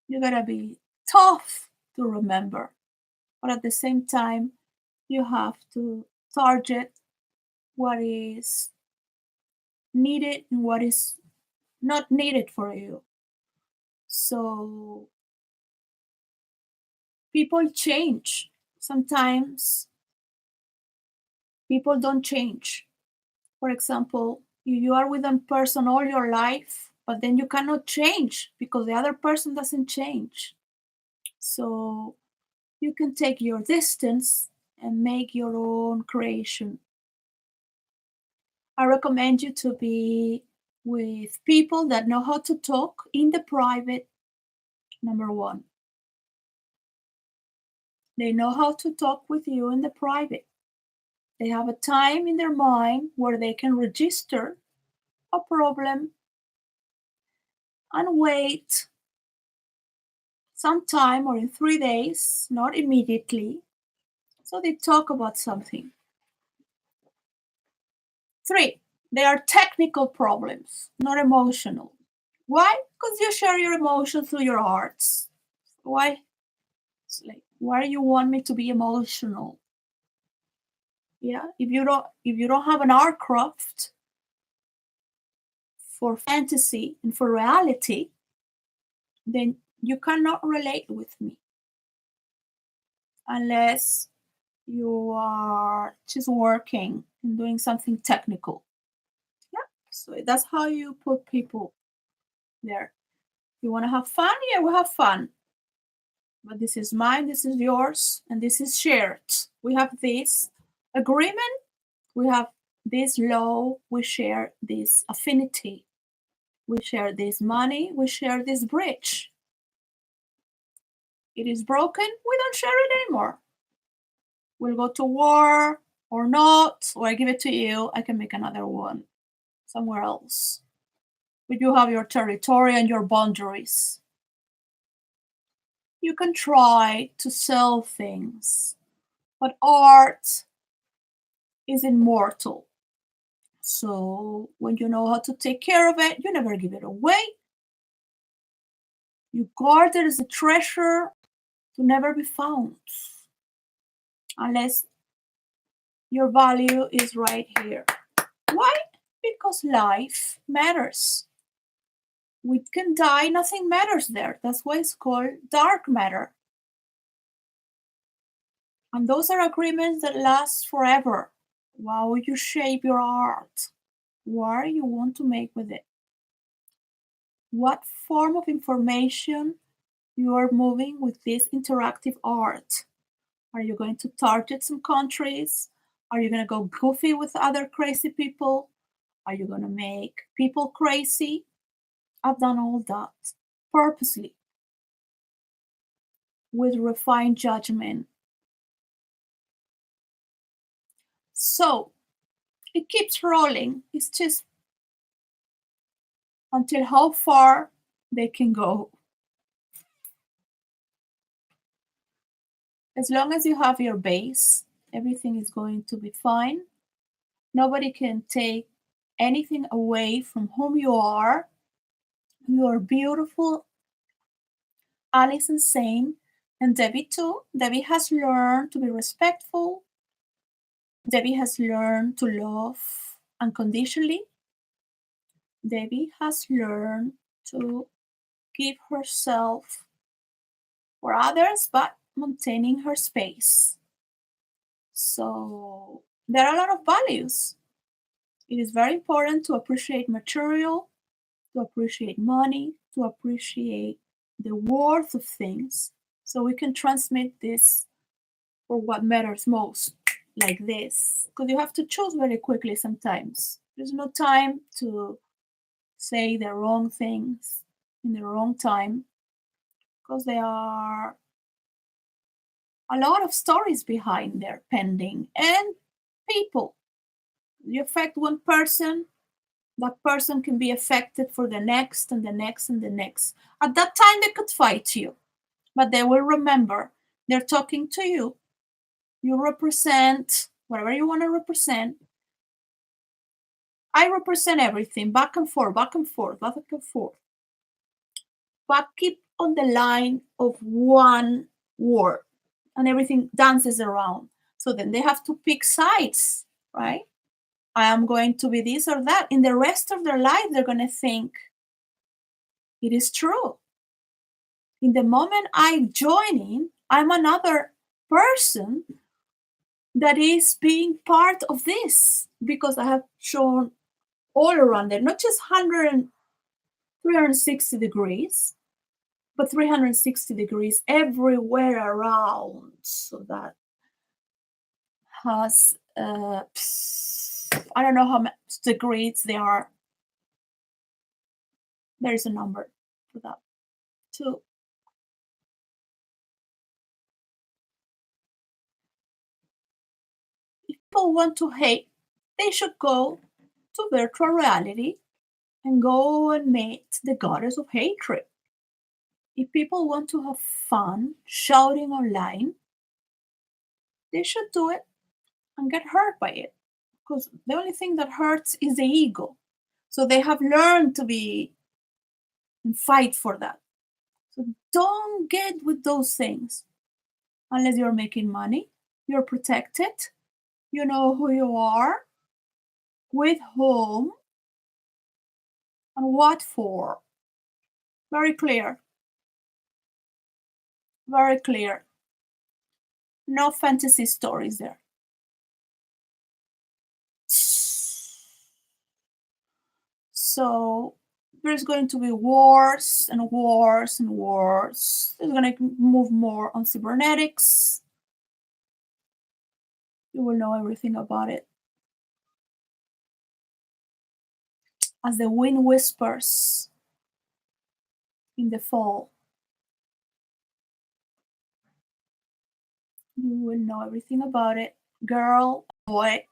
You gotta be tough to remember, but at the same time, you have to target what is needed and what is not needed for you. So people change. Sometimes people don't change. For example, you are with one person all your life, but then you cannot change because the other person doesn't change. So you can take your distance and make your own creation. I recommend you to be with people that know how to talk in the private, number one. They know how to talk with you in the private. They have a time in their mind where they can register a problem and wait some time or in 3 days, not immediately. So they talk about something. 3, they are technical problems, not emotional. Why? Because you share your emotions through your arts. Why? It's like, why do you want me to be emotional? Yeah, if you don't have an art craft for fantasy and for reality, then you cannot relate with me unless you are just working and doing something technical. Yeah, so that's how you put people there. You want to have fun? Yeah, we have fun. But this is mine, this is yours, and this is shared. We have this agreement, we have this law, we share this affinity, we share this money, we share this bridge. It is broken, we don't share it anymore. We'll go to war or not, or I give it to you, I can make another one somewhere else. But you have your territory and your boundaries. You can try to sell things, but art is immortal. So when you know how to take care of it, you never give it away. You guard it as a treasure to never be found unless your value is right here. Why? Because life matters. We can die, nothing matters there. That's why it's called dark matter. And those are agreements that last forever. How you shape your art, what you want to make with it, what form of information you are moving with this interactive art. Are you going to target some countries? Are you going to go goofy with other crazy people? Are you going to make people crazy? I've done all that purposely with refined judgment. So it keeps rolling. It's just until how far they can go. As long as you have your base, everything is going to be fine. Nobody can take anything away from whom you are. You are beautiful. Alice is sane, and Debbie too. Debbie has learned to be respectful. Debbie has learned to love unconditionally. Debbie has learned to give herself for others, but maintaining her space. So there are a lot of values. It is very important to appreciate material, to appreciate money, to appreciate the worth of things, so we can transmit this for what matters most, like this. Because you have to choose very quickly sometimes. There's no time to say the wrong things in the wrong time, because there are a lot of stories behind there pending, and people. You affect one person, that person can be affected for the next and the next and the next. At that time, they could fight you, but they will remember they're talking to you. You represent whatever you want to represent, I represent everything, back and forth, back and forth, back and forth. But keep on the line of one word, and everything dances around. So then they have to pick sides, right? I am going to be this or that. In the rest of their life, they're going to think it is true. In the moment I join in, I'm another person that is being part of this because I have shown all around it, not just 360 degrees, but 360 degrees everywhere around. So that has, I don't know how much degrees there are. There's a number for that too. If people want to hate, they should go to virtual reality and go and meet the goddess of hatred. If people want to have fun shouting online, they should do it and get hurt by it. Because the only thing that hurts is the ego. So they have learned to be and fight for that. So don't get with those things unless you're making money, you're protected, you know who you are, with whom, and what for. Very clear. Very clear. No fantasy stories there. So there's going to be wars and wars and wars. It's going to move more on cybernetics. You will know everything about it. As the wind whispers in the fall, you will know everything about it. Girl, boy,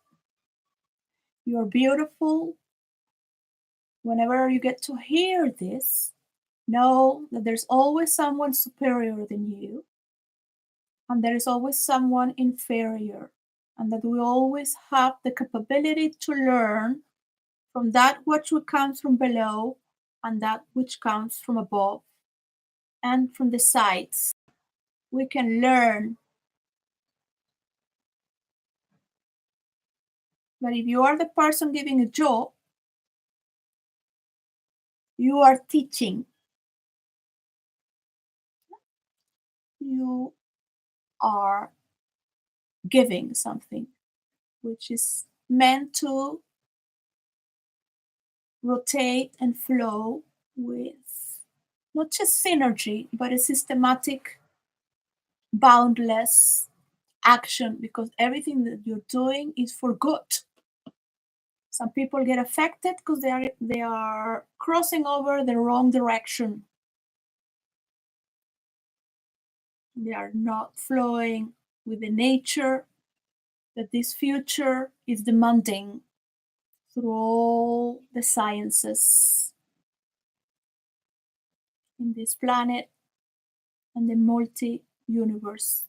you're beautiful. Whenever you get to hear this, know that there's always someone superior than you, and there is always someone inferior, and that we always have the capability to learn from that which comes from below and that which comes from above and from the sides. We can learn. But if you are the person giving a job, you are teaching. You are giving something which is meant to rotate and flow with not just synergy, but a systematic, boundless action because everything that you're doing is for good. Some people get affected because they are crossing over the wrong direction. They are not flowing with the nature that this future is demanding through all the sciences in this planet and the multi universe.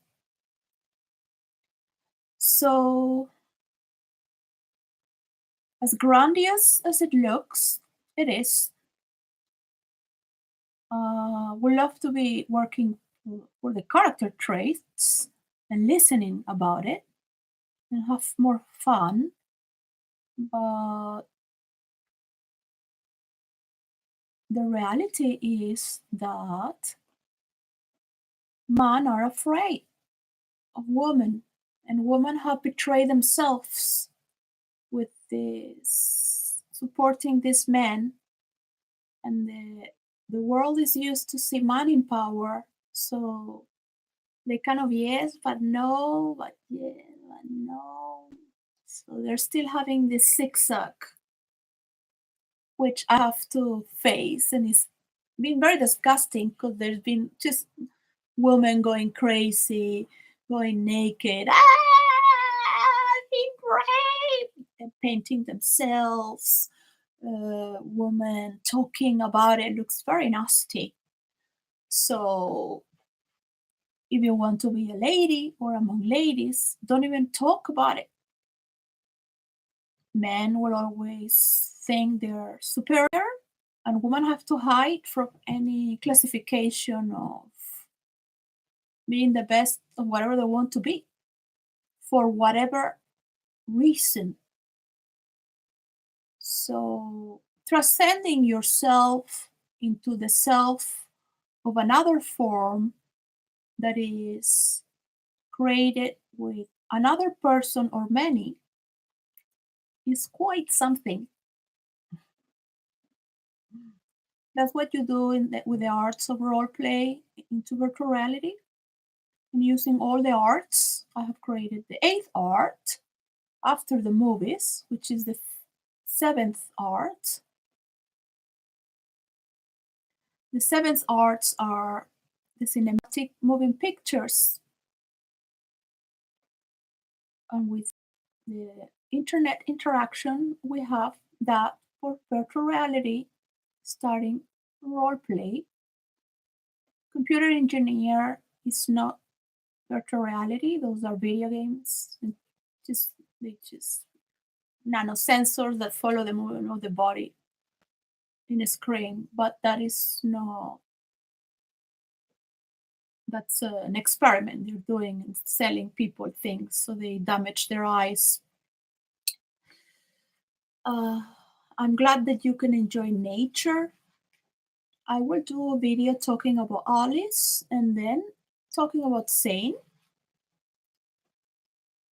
So, as grandiose as it looks, it is. We love to be working for the character traits and listening about it and have more fun. But the reality is that men are afraid of women, and women have betrayed themselves with this supporting these men, and the world is used to see man in power, so they kind of yes but no but yes but no, so they're still having this zigzag which I have to face, and it's been very disgusting because there's been just women going crazy, going naked, being raped, and painting themselves. Women talking about it looks very nasty. So if you want to be a lady or among ladies, don't even talk about it. Men will always think they're superior, and women have to hide from any classification of being the best of whatever they want to be for whatever reason. So, transcending yourself into the self of another form that is created with another person or many is quite something. That's what you do with the arts of role play into virtual reality. And using all the arts, I have created the eighth art after the movies, which is the seventh art. The seventh arts are the cinematic moving pictures, and with the internet interaction, we have that for virtual reality, starting role play. Computer engineer is not virtual reality; those are video games. And just they just nanosensors that follow the movement of the body in a screen, but that is no. That's an experiment they're doing and selling people things so they damage their eyes. uh, I'm glad that you can enjoy nature. I will do a video talking about Alice and then talking about Zane.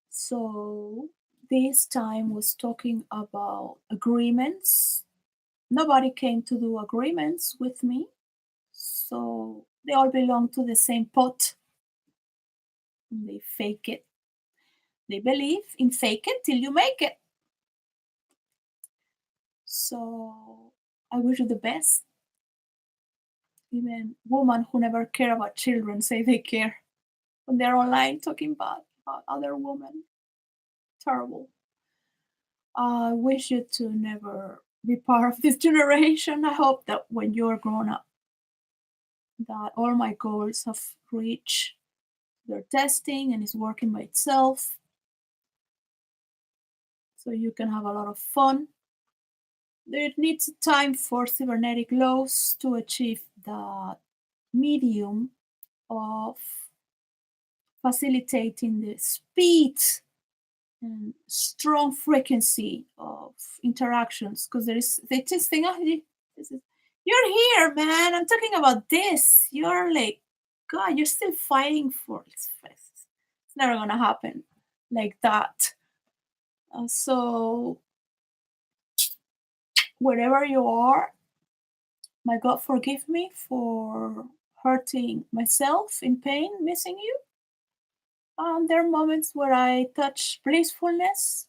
So this time was talking about agreements. Nobody came to do agreements with me, so they all belong to the same pot. They fake it. They believe in fake it till you make it. So I wish you the best. Even women who never care about children say they care when they're online talking about other women. Terrible. I wish you to never be part of this generation. I hope that when you're grown up, that all my goals have reached their testing and is working by itself, so you can have a lot of fun. There needs time for cybernetic laws to achieve that medium of facilitating the speed and strong frequency of interactions, because they just think, oh, this is, you're here, man. I'm talking about this. You're like, God, you're still fighting for it's never gonna happen like that. So wherever you are, my God, forgive me for hurting myself in pain, missing you. There are moments where I touch blissfulness.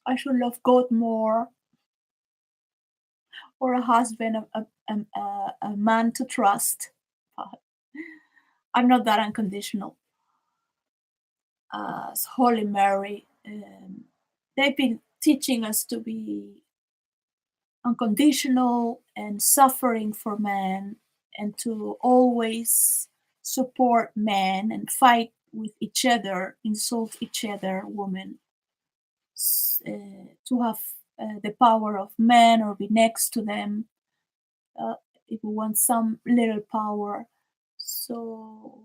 I should love God more, or a husband, a man to trust. But I'm not that unconditional as Holy Mary. They've been teaching us to be unconditional and suffering for men, and to always support men and fight with each other, insult each other, women, to have the power of men or be next to them, uh, if we want some little power. So,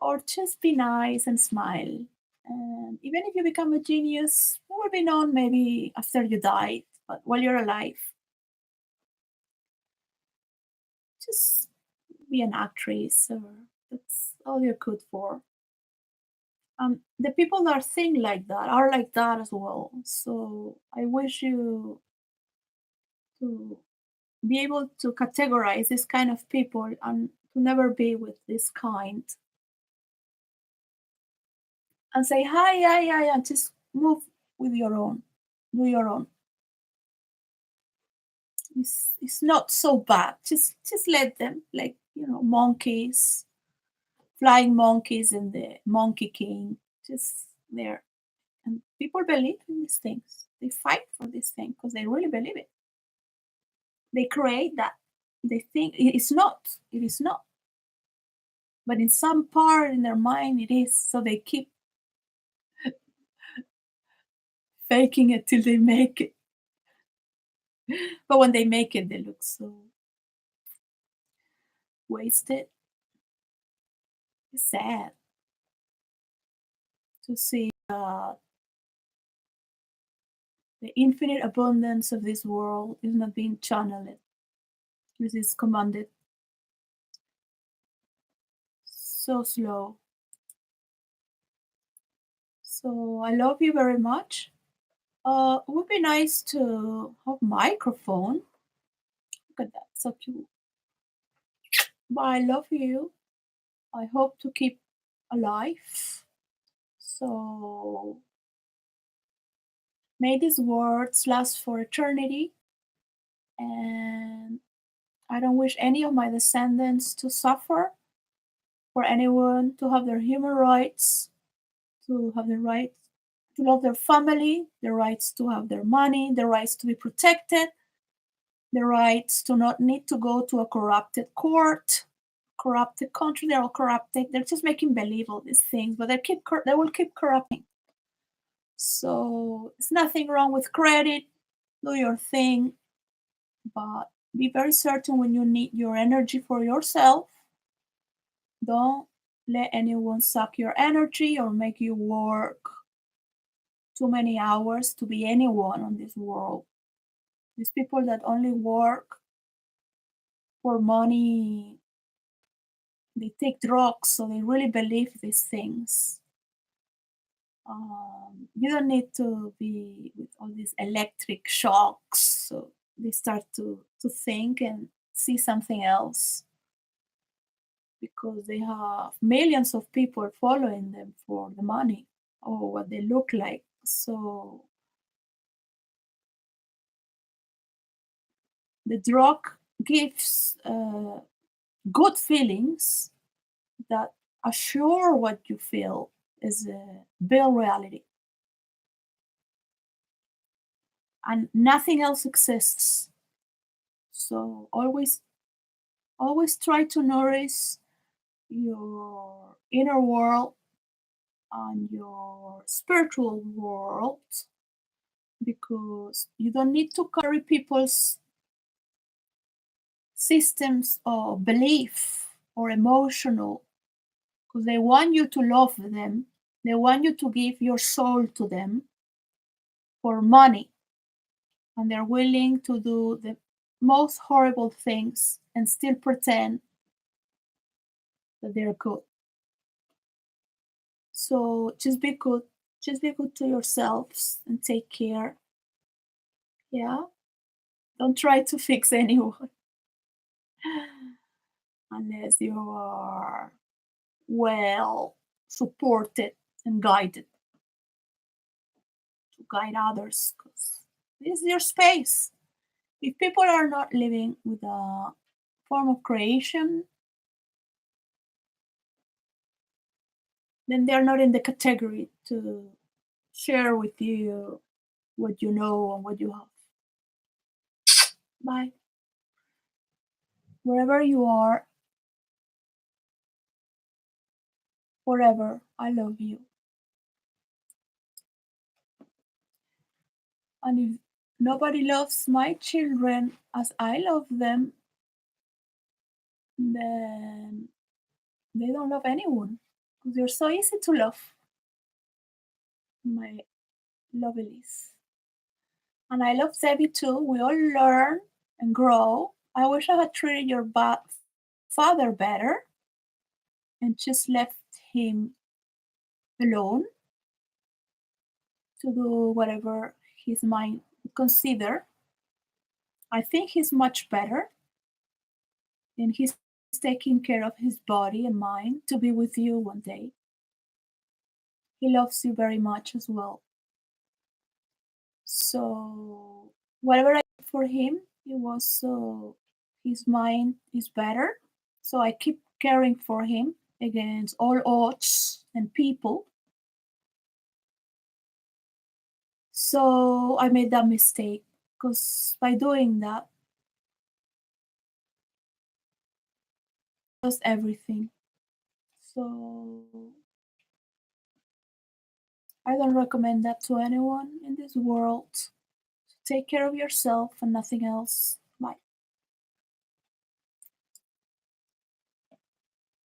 or just be nice and smile. And even if you become a genius, it will be known maybe after you die, but while you're alive, just be an actress, or that's all you're good for. The people that think like that are like that as well. So I wish you to be able to categorize this kind of people and to never be with this kind, and say hi, yeah, yeah, yeah, just move with your own, do your own. It's not so bad. Just let them, like, monkeys, flying monkeys and the Monkey King, just there. And people believe in these things. They fight for this thing because they really believe it. They create that. They think it is not. It is not. But in some part in their mind, it is. So they keep faking it till they make it. But when they make it, they look so wasted. It's sad to see the infinite abundance of this world is not being channeled. This is commanded so slow. So I love you very much. It would be nice to have microphone. Look at that, so cute. But I love you. I hope to keep alive. So may these words last for eternity. And I don't wish any of my descendants to suffer, for anyone to have their human rights, to have the right to love their family, the rights to have their money, the rights to be protected, the rights to not need to go to a corrupted court, corrupted country. They're all corrupted. They're just making believe all these things, but they will keep corrupting. So it's nothing wrong with credit. Do your thing, but be very certain when you need your energy for yourself. Don't let anyone suck your energy or make you work too many hours to be anyone on this world. These people that only work for money, they take drugs, so they really believe these things. You don't need to be with all these electric shocks, so they start to think and see something else because they have millions of people following them for the money or what they look like. So the drug gives good feelings that assure what you feel is a real reality, and nothing else exists. So always try to nourish your inner world and your spiritual world, because you don't need to carry people's systems of belief or emotional, because they want you to love them, they want you to give your soul to them for money, and they're willing to do the most horrible things and still pretend that they're good. So just be good to yourselves and take care. Yeah, don't try to fix anyone unless you are well supported and guided to guide others, because this is your space. If people are not living with a form of creation, then they're not in the category to share with you what you know and what you have. Bye. Wherever you are, forever, I love you. And if nobody loves my children as I love them, then they don't love anyone, because they're so easy to love, my lovelies. And I love Debbie too. We all learn and grow. I wish I had treated your father better and just left him alone to do whatever his mind would consider. I think he's much better, and he's taking care of his body and mind to be with you one day. He loves you very much as well. So whatever I did for him, it was so his mind is better. So I keep caring for him against all odds and people. So I made that mistake, because by doing that, lost everything. So I don't recommend that to anyone in this world. Take care of yourself and nothing else.